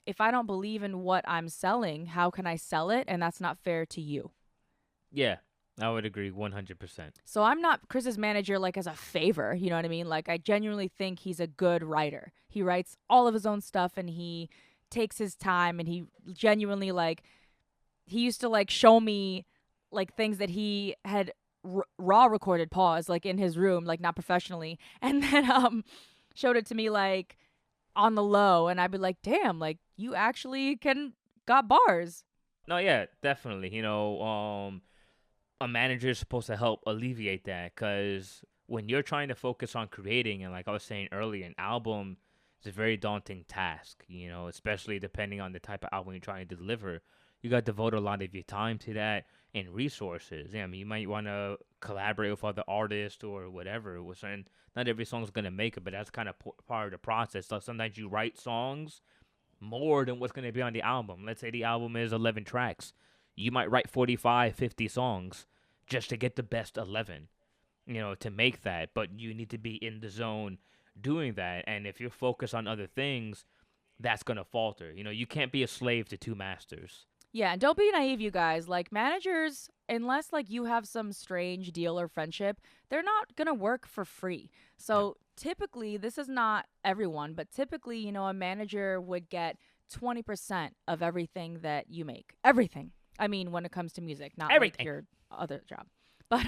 Speaker 1: if I don't believe in what I'm selling, how can I sell it? And that's not fair to you.
Speaker 2: Yeah, I would agree 100%.
Speaker 1: So I'm not Chris's manager like as a favor. You know what I mean? Like, I genuinely think he's a good writer. He writes all of his own stuff and he takes his time and he genuinely like he used to like show me like things that he had raw recorded, pause, like in his room, like not professionally, and then showed it to me like on the low, and I'd be like, damn, like you actually can got bars.
Speaker 2: No, yeah, definitely. A manager is supposed to help alleviate that, because when you're trying to focus on creating, and like I was saying earlier, an album is a very daunting task, especially depending on the type of album you're trying to deliver. You got to devote a lot of your time to that and resources. Yeah, I mean, you might want to collaborate with other artists or whatever. And not every song's going to make it, but that's kind of part of the process. So sometimes you write songs more than what's going to be on the album. Let's say the album is 11 tracks. You might write 45, 50 songs just to get the best 11, to make that. But you need to be in the zone doing that. And if you're focused on other things, that's going to falter. You can't be a slave to two masters.
Speaker 1: Yeah, and don't be naive, you guys. Like, managers, unless like you have some strange deal or friendship, they're not gonna work for free.
Speaker 2: Yep.
Speaker 1: So typically, this is not everyone, but typically, a manager would get 20% of everything that you make. Everything. I mean, when it comes to music, not like
Speaker 2: Everything.
Speaker 1: your other job. But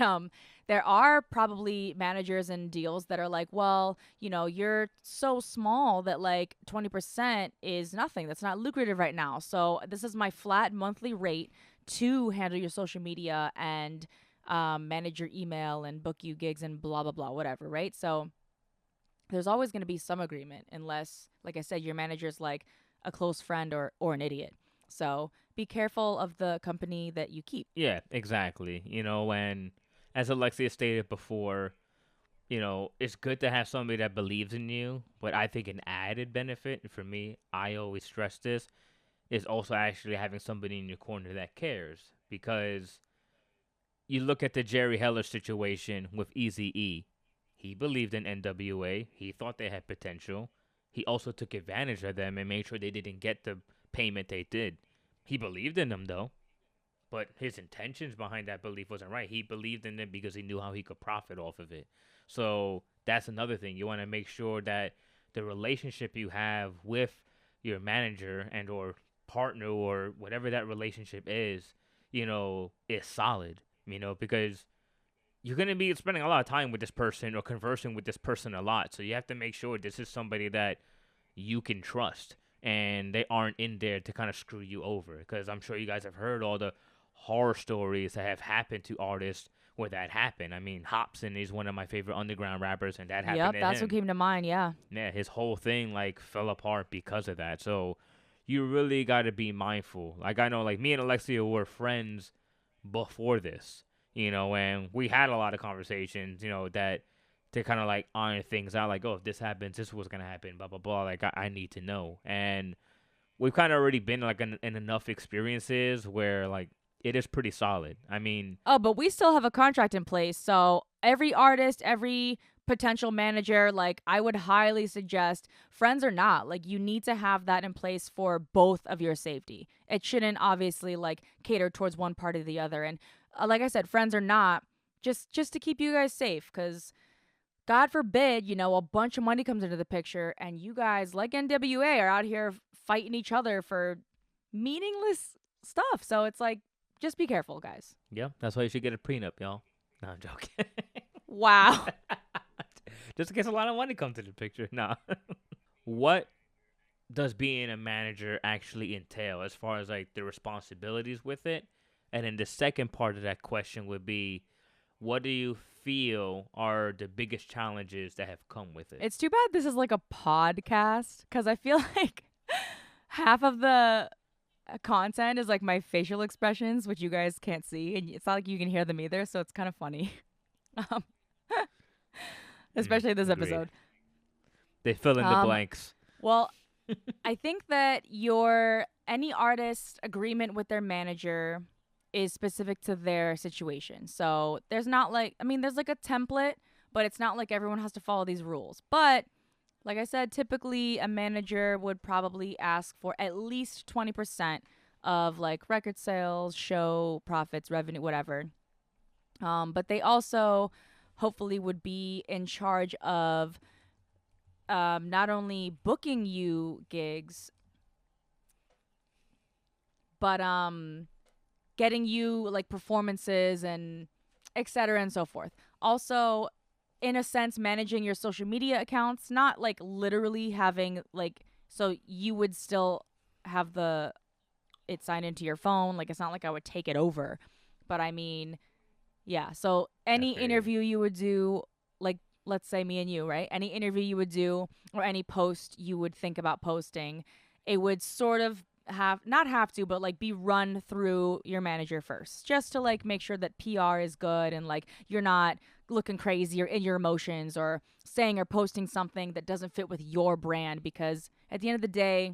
Speaker 1: there are probably managers and deals that are like, well, you're so small that like 20% is nothing. That's not lucrative right now. So this is my flat monthly rate to handle your social media and manage your email and book you gigs and blah blah blah, whatever, right? So there's always going to be some agreement, unless, like I said, your manager's like a close friend or an idiot. So be careful of the company that you keep.
Speaker 2: Yeah, exactly. And as Alexia stated before, it's good to have somebody that believes in you. But I think an added benefit, and for me, I always stress this, is also actually having somebody in your corner that cares. Because you look at the Jerry Heller situation with Easy E. He believed in NWA. He thought they had potential. He also took advantage of them and made sure they didn't get the payment they did. He believed in them, though. But his intentions behind that belief wasn't right. He believed in it because he knew how he could profit off of it. So that's another thing. You want to make sure that the relationship you have with your manager and or partner or whatever that relationship is solid, because you're going to be spending a lot of time with this person or conversing with this person a lot. So you have to make sure this is somebody that you can trust and they aren't in there to kind of screw you over. Because I'm sure you guys have heard all the horror stories that have happened to artists where that happened. I mean, Hobson is one of my favorite underground rappers, and that happened
Speaker 1: Yep,
Speaker 2: to
Speaker 1: that's what
Speaker 2: him.
Speaker 1: came to mind. Yeah.
Speaker 2: Yeah, his whole thing like fell apart because of that. So you really got to be mindful. Like I know, like me and Alexia were friends before this, and we had a lot of conversations, that to kind of like iron things out. Like, oh, if this happens, this was gonna happen. Blah blah blah. Like I need to know, and we've kind of already been like in enough experiences where like it is pretty solid. I mean,
Speaker 1: Oh, but we still have a contract in place. So every artist, every potential manager, like I would highly suggest, friends or not, like you need to have that in place for both of your safety. It shouldn't obviously like cater towards one part or the other. And like I said, friends or not, just to keep you guys safe, because God forbid, a bunch of money comes into the picture and you guys like NWA are out here fighting each other for meaningless stuff. So it's like, just be careful, guys.
Speaker 2: yeah, that's why you should get a prenup, y'all. No, I'm joking.
Speaker 1: Wow.
Speaker 2: Just in case a lot of money comes to the picture. Nah. What does being a manager actually entail as far as like the responsibilities with it? And then the second part of that question would be, what do you feel are the biggest challenges that have come with it?
Speaker 1: It's too bad this is like a podcast, because I feel like half of the content is like my facial expressions, which you guys can't see. And it's not like you can hear them either. So it's kind of funny. Um, especially this
Speaker 2: Agreed.
Speaker 1: episode.
Speaker 2: They fill in the blanks.
Speaker 1: Well, I think that any artist agreement with their manager is specific to their situation. So there's not like, I mean, there's like a template, but it's not like everyone has to follow these rules. But like I said, typically a manager would probably ask for at least 20% of like record sales, show profits, revenue, whatever. But they also hopefully would be in charge of not only booking you gigs, but getting you like performances and et cetera and so forth. Also, in a sense, managing your social media accounts, not like literally having like, so you would still have it signed into your phone. Like, it's not like I would take it over, but I mean, yeah. So
Speaker 2: I
Speaker 1: any
Speaker 2: feel you.
Speaker 1: interview you would do, like let's say me and you, right? Any interview you would do or any post you would think about posting, it would sort of have not have to, but like be run through your manager first, just to like make sure that PR is good and like you're not looking crazy or in your emotions or saying or posting something that doesn't fit with your brand. Because at the end of the day,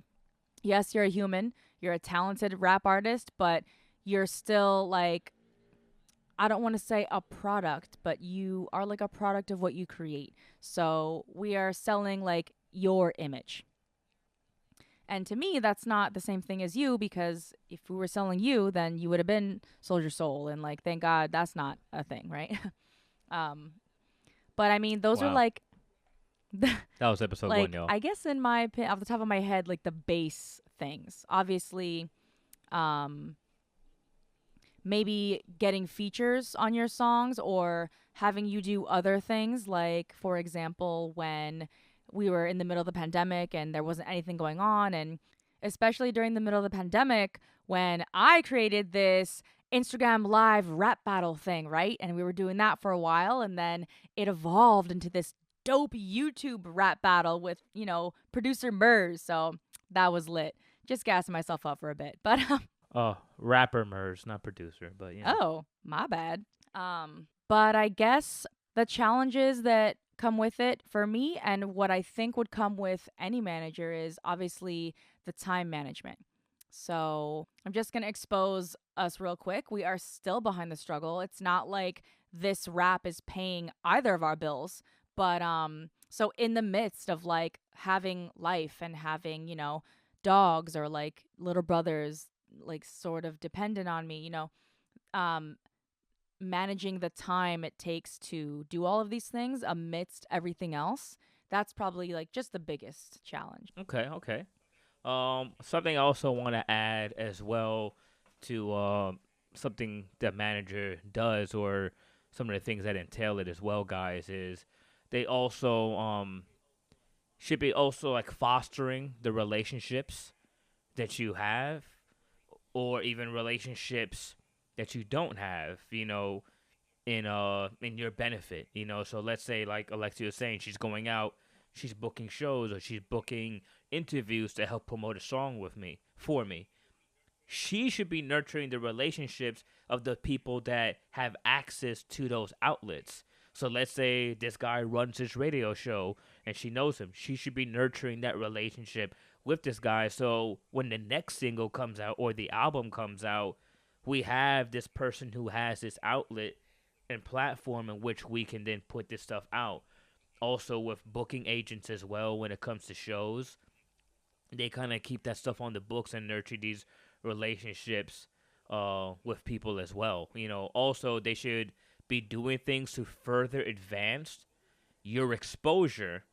Speaker 1: yes, you're a human, you're a talented rap artist, but you're still like, I don't want to say a product, but you are like a product of what you create. So we are selling like your image. And to me, that's not the same thing as you, because if we were selling you, then you would have been Soldier Soul. And like, thank God that's not a thing, right? um, but I mean, those are
Speaker 2: Wow.
Speaker 1: like,
Speaker 2: That was episode one,
Speaker 1: like,
Speaker 2: y'all.
Speaker 1: I guess in my opinion, off the top of my head, like the base things. Obviously, um, maybe getting features on your songs or having you do other things. Like, for example, when we were in the middle of the pandemic and there wasn't anything going on, and especially during the middle of the pandemic when I created this Instagram live rap battle thing, right? And we were doing that for a while, and then it evolved into this dope YouTube rap battle with, producer Murs. So that was lit. Just gassing myself up for a bit. But
Speaker 2: Rapper Murs, not producer, but
Speaker 1: oh, my bad. But I guess the challenges that come with it for me and what I think would come with any manager is obviously the time management. So I'm just going to expose us real quick. We are still behind the struggle. It's not like this rap is paying either of our bills, but so in the midst of like having life and having, dogs or like little brothers like sort of dependent on me, um managing the time it takes to do all of these things amidst everything else, that's probably like just the biggest challenge.
Speaker 2: okay, okay. Something I also want to add as well to something the manager does, or some of the things that entail it as well, guys, is they also should be also like fostering the relationships that you have, or even relationships that you don't have, in your benefit, So let's say, like Alexia was saying, she's going out, she's booking shows, or she's booking interviews to help promote a song with me, for me. She should be nurturing the relationships of the people that have access to those outlets. So let's say this guy runs this radio show and she knows him. She should be nurturing that relationship with this guy, so when the next single comes out or the album comes out, we have this person who has this outlet and platform in which we can then put this stuff out. Also, with booking agents as well, when it comes to shows, they kind of keep that stuff on the books and nurture these relationships with people as well. Also, they should be doing things to further advance your exposure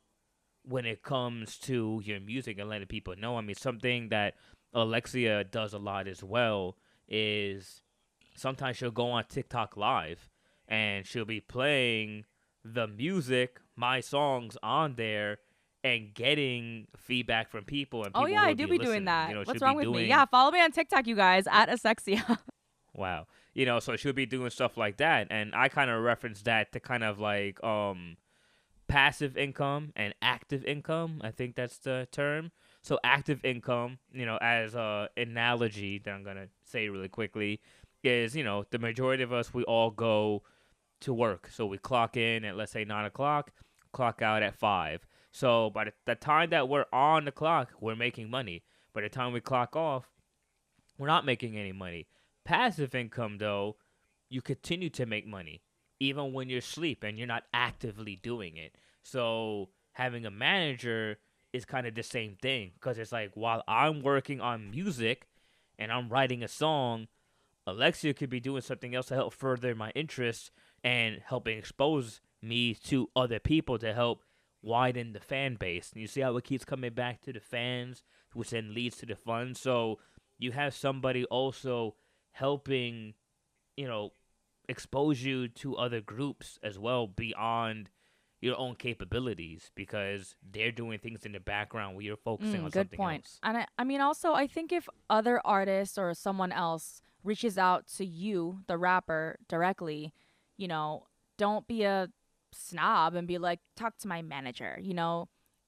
Speaker 2: when it comes to your music and letting people know. I mean, something that Alexia does a lot as well is sometimes she'll go on TikTok live and she'll be playing the music, my songs on there, and getting feedback from people, and
Speaker 1: Oh
Speaker 2: people
Speaker 1: yeah, I
Speaker 2: will
Speaker 1: do
Speaker 2: be
Speaker 1: be doing
Speaker 2: listening.
Speaker 1: that.
Speaker 2: She'll
Speaker 1: What's
Speaker 2: be
Speaker 1: wrong with me?
Speaker 2: doing,
Speaker 1: Yeah, follow me on TikTok, you guys, at Asexia.
Speaker 2: wow, so she'll be doing stuff like that, and I kind of reference that to kind of like passive income and active income. I think that's the term. So active income, as a analogy that I'm gonna say really quickly, is the majority of us, we all go to work. So we clock in at, let's say, 9 o'clock, clock out at 5. So by the time that we're on the clock, we're making money. By the time we clock off, we're not making any money. Passive income, though, you continue to make money even when you're asleep and you're not actively doing it. So having a manager is kind of the same thing, because it's like, while I'm working on music and I'm writing a song, Alexia could be doing something else to help further my interests and helping expose me to other people to help widen the fan base. And you see how it keeps coming back to the fans, which then leads to the fun. So you have somebody also helping, you know, expose you to other groups as well beyond your own capabilities, because they're doing things in the background where you're focusing on
Speaker 1: Good
Speaker 2: something
Speaker 1: point.
Speaker 2: else.
Speaker 1: And I mean, also, I think if other artists or someone else reaches out to you, the rapper, directly, you know, don't be a snob and be like, talk to my manager,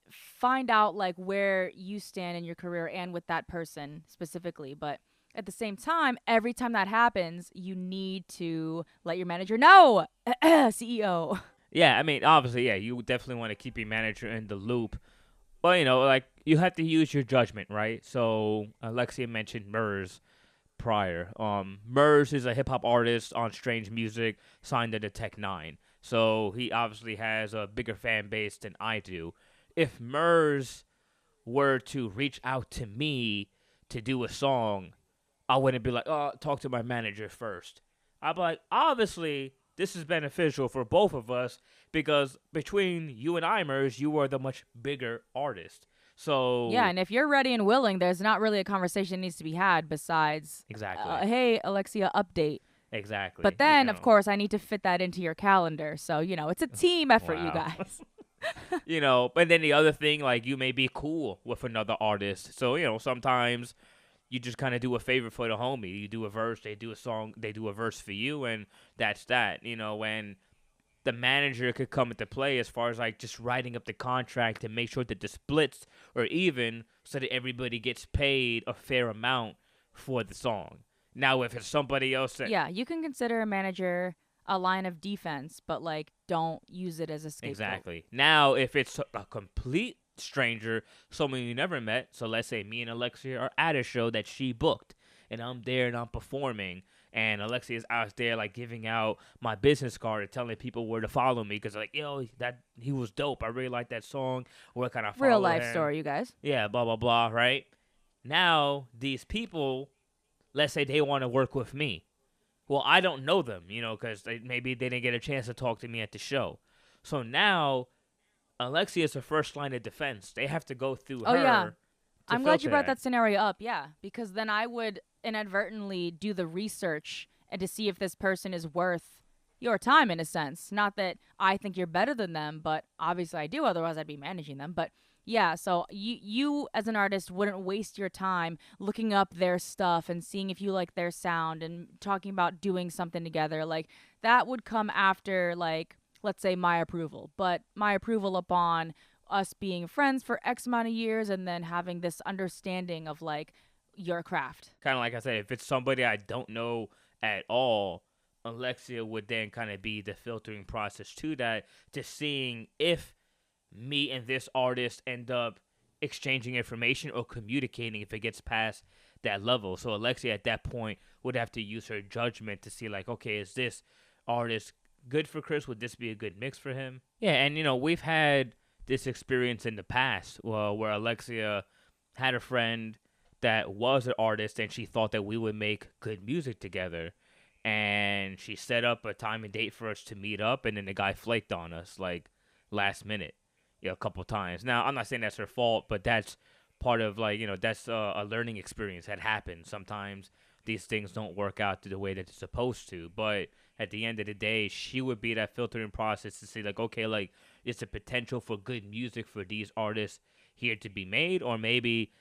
Speaker 1: find out like where you stand in your career and with that person specifically. But at the same time, every time that happens, you need to let your manager know, CEO.
Speaker 2: Yeah, I mean, obviously, yeah, you definitely want to keep your manager in the loop. But, like, you have to use your judgment, right? So, Alexia mentioned Murs prior. Murs is a hip hop artist on Strange Music, signed to the Tech Nine. So, he obviously has a bigger fan base than I do. If Murs were to reach out to me to do a song, I wouldn't be like, oh, talk to my manager first. I'd be like, obviously, this is beneficial for both of us because between you and Imers, you are the much bigger artist.
Speaker 1: Yeah,
Speaker 2: So,
Speaker 1: and if you're ready and willing, there's not really a conversation that needs to be had besides,
Speaker 2: exactly.
Speaker 1: hey, Alexia, update. But
Speaker 2: Exactly.
Speaker 1: then, of course, I need to fit that into your calendar. So, it's a team effort, you
Speaker 2: Wow.
Speaker 1: guys.
Speaker 2: But then the other thing, like, you may be cool with another artist. So, sometimes you just kind of do a favor for the homie. You do a verse, they do a song, they do a verse for you, and that's that. When the manager could come into play as far as like just writing up the contract to make sure that the splits are even so that everybody gets paid a fair amount for the song. Now, if it's somebody else that.
Speaker 1: Yeah, you can consider a manager a line of defense, but like don't use it as a scapegoat.
Speaker 2: Exactly. Now, if it's a complete stranger, someone you never met, so let's say me and Alexia are at a show that she booked, and I'm there and I'm performing, and Alexia's out there like giving out my business card and telling people where to follow me because like, that he was dope. I really like that song. Where can I
Speaker 1: Real
Speaker 2: follow
Speaker 1: life
Speaker 2: him?
Speaker 1: story, you guys.
Speaker 2: Yeah, blah blah blah. Right now, these people, let's say they want to work with me. Well, I don't know them, because maybe they didn't get a chance to talk to me at the show. So now, Alexia is the first line of defense. They have to go through
Speaker 1: Oh yeah,
Speaker 2: her to
Speaker 1: I'm glad you
Speaker 2: filter
Speaker 1: brought
Speaker 2: that.
Speaker 1: that scenario up. Yeah, because then I would inadvertently do the research and to see if this person is worth your time in a sense. Not that I think you're better than them, but obviously I do. Otherwise, I'd be managing them. But yeah, so you as an artist wouldn't waste your time looking up their stuff and seeing if you like their sound and talking about doing something together. Like that would come after like let's say my approval, but my approval upon us being friends for X amount of years and then having this understanding of like your craft.
Speaker 2: Kind of like I said, if it's somebody I don't know at all, Alexia would then kind of be the filtering process to that, to seeing if me and this artist end up exchanging information or communicating if it gets past that level. So Alexia at that point would have to use her judgment to see like, okay, is this artist good for Chris? Would this be a good mix for him? Yeah, and we've had this experience in the past where Alexia had a friend that was an artist and she thought that we would make good music together. And she set up a time and date for us to meet up, and then the guy flaked on us like last minute, a couple times. Now, I'm not saying that's her fault, but that's part of like, that's a learning experience that happens. Sometimes these things don't work out the way that they're supposed to, but at the end of the day, she would be that filtering process to say like, okay, like, is the potential for good music for these artists here to be made, or maybe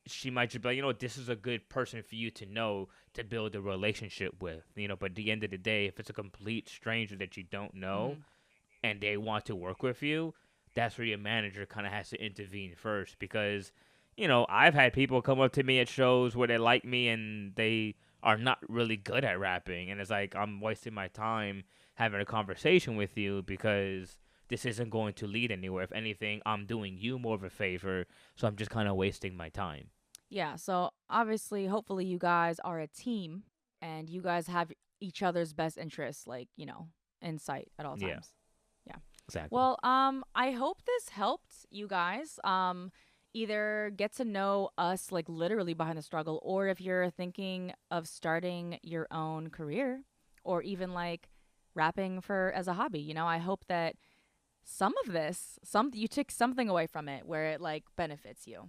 Speaker 2: she might just be like, this is a good person for you to know to build a relationship with, but at the end of the day, if it's a complete stranger that you don't know
Speaker 1: Mm-hmm.
Speaker 2: and they want to work with you, that's where your manager kind of has to intervene first because, I've had people come up to me at shows where they like me and they are not really good at rapping. And it's like, I'm wasting my time having a conversation with you because this isn't going to lead anywhere. If anything, I'm doing you more of a favor. So I'm just kind of wasting my time.
Speaker 1: Yeah, so obviously, hopefully, you guys are a team and you guys have each other's best interests, like, in sight at all
Speaker 2: Yeah,
Speaker 1: times. Yeah.
Speaker 2: exactly.
Speaker 1: Well, I hope this helped you guys. Either get to know us like literally behind the struggle, or if you're thinking of starting your own career, or even like rapping for as a hobby. I hope that some of this, some you took something away from it where it like benefits you.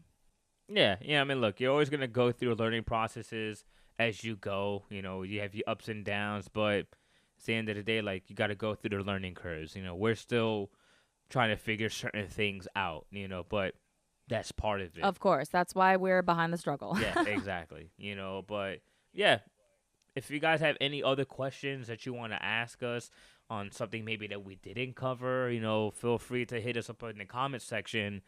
Speaker 2: Yeah, yeah. I mean, look, you're always gonna go through learning processes as you go. You have your ups and downs, but at the end of the day, like you got to go through the learning curves. We're still trying to figure certain things out. But that's part of it.
Speaker 1: Of course, that's why we're behind the struggle.
Speaker 2: Yeah, exactly. But yeah, if you guys have any other questions that you want to ask us on something maybe that we didn't cover, feel free to hit us up in the comment section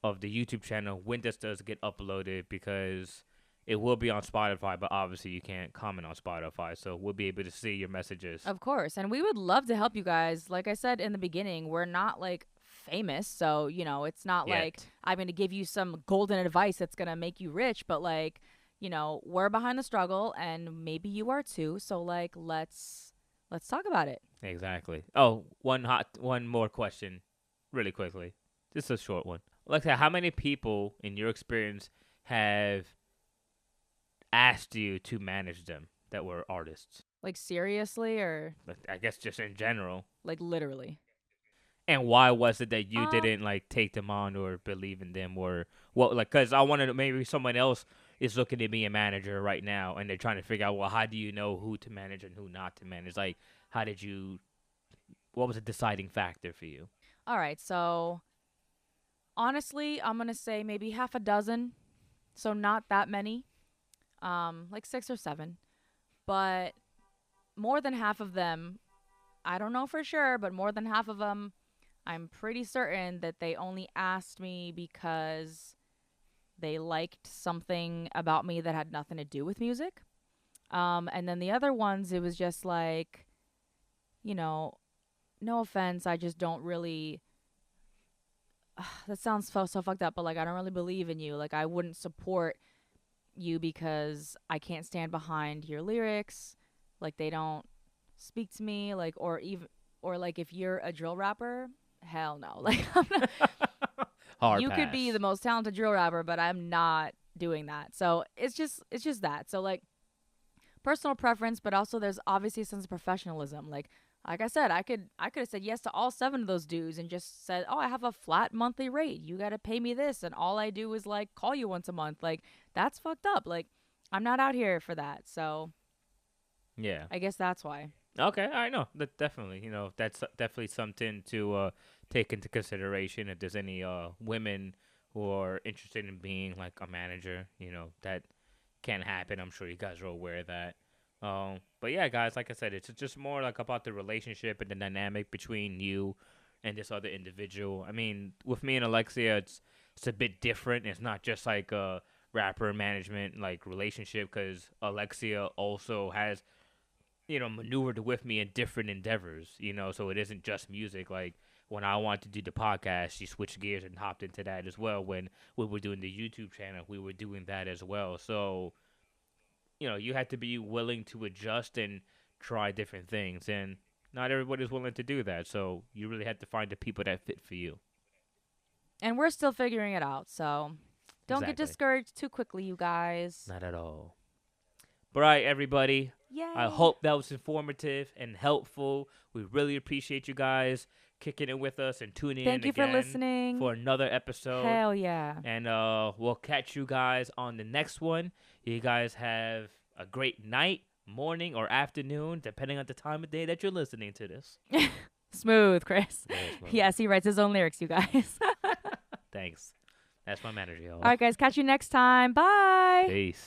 Speaker 2: of the YouTube channel when this does get uploaded, because it will be on Spotify, but obviously you can't comment on Spotify, so we'll be able to see your messages.
Speaker 1: Of course. And we would love to help you guys. Like I said in the beginning, we're not like famous. So, it's not like
Speaker 2: Yet.
Speaker 1: I'm going to give you some golden advice that's going to make you rich, but like, we're behind the struggle and maybe you are too. So like let's talk about it.
Speaker 2: Exactly. Oh, one more question, really quickly. Just a short one. Alexa, how many people in your experience have asked you to manage them that were artists?
Speaker 1: Like seriously or
Speaker 2: Like, I guess just in general.
Speaker 1: like literally?
Speaker 2: And why was it that you
Speaker 1: Um
Speaker 2: didn't like take them on or believe in them, or what? Like, cause I wanted maybe someone else is looking to be a manager right now, and they're trying to figure out, well, how do you know who to manage and who not to manage? Like, how did you? What was a deciding factor for you?
Speaker 1: all right. So honestly, I'm going to say maybe half a dozen. So not that many. Like 6 or 7. But more than half of them, I don't know for sure, but more than half of them, I'm pretty certain that they only asked me because they liked something about me that had nothing to do with music. And then the other ones, it was just like, you know, no offense, I just don't really. That sounds so fucked up, but like I don't really believe in you. Like I wouldn't support you because I can't stand behind your lyrics. Like they don't speak to me. Like or like if you're a drill rapper, hell no. Like
Speaker 2: Hard
Speaker 1: you could be
Speaker 2: pass.
Speaker 1: the most talented drill rapper, but I'm not doing that. So it's just that. So like personal preference, but also there's obviously a sense of professionalism. Like I said, I could have said yes to all 7 of those dudes and just said, "Oh, I have a flat monthly rate. You got to pay me this and all I do is like call you once a month." Like that's fucked up. Like I'm not out here for that. So,
Speaker 2: Yeah.
Speaker 1: I guess that's why.
Speaker 2: Okay. I know. That definitely. That's definitely something to take into consideration if there's any women who are interested in being like a manager. That can happen. I'm sure you guys are aware of that. But yeah, guys, like I said, it's just more like about the relationship and the dynamic between you and this other individual. I mean, with me and Alexia, it's a bit different. It's not just like a rapper management like relationship, because Alexia also has maneuvered with me in different endeavors. So it isn't just music. Like when I wanted to do the podcast, she switched gears and hopped into that as well. When we were doing the YouTube channel, we were doing that as well. So you have to be willing to adjust and try different things. And not everybody's willing to do that. So you really have to find the people that fit for you.
Speaker 1: And we're still figuring it out. So, don't get
Speaker 2: Exactly.
Speaker 1: discouraged too quickly, you guys.
Speaker 2: Not at all. But all right, everybody. I
Speaker 1: Yay.
Speaker 2: hope that was informative and helpful. We really appreciate you guys kicking it with us and tuning in
Speaker 1: Thank you for
Speaker 2: again
Speaker 1: listening.
Speaker 2: for another episode.
Speaker 1: Hell yeah.
Speaker 2: And we'll catch you guys on the next one. You guys have a great night, morning, or afternoon, depending on the time of day that you're listening to this.
Speaker 1: Smooth, Chris.
Speaker 2: Very smooth.
Speaker 1: Yes, he writes his own lyrics, you guys.
Speaker 2: Thanks. That's my manager, y'all.
Speaker 1: All right, guys. Catch you next time. Bye.
Speaker 2: Peace.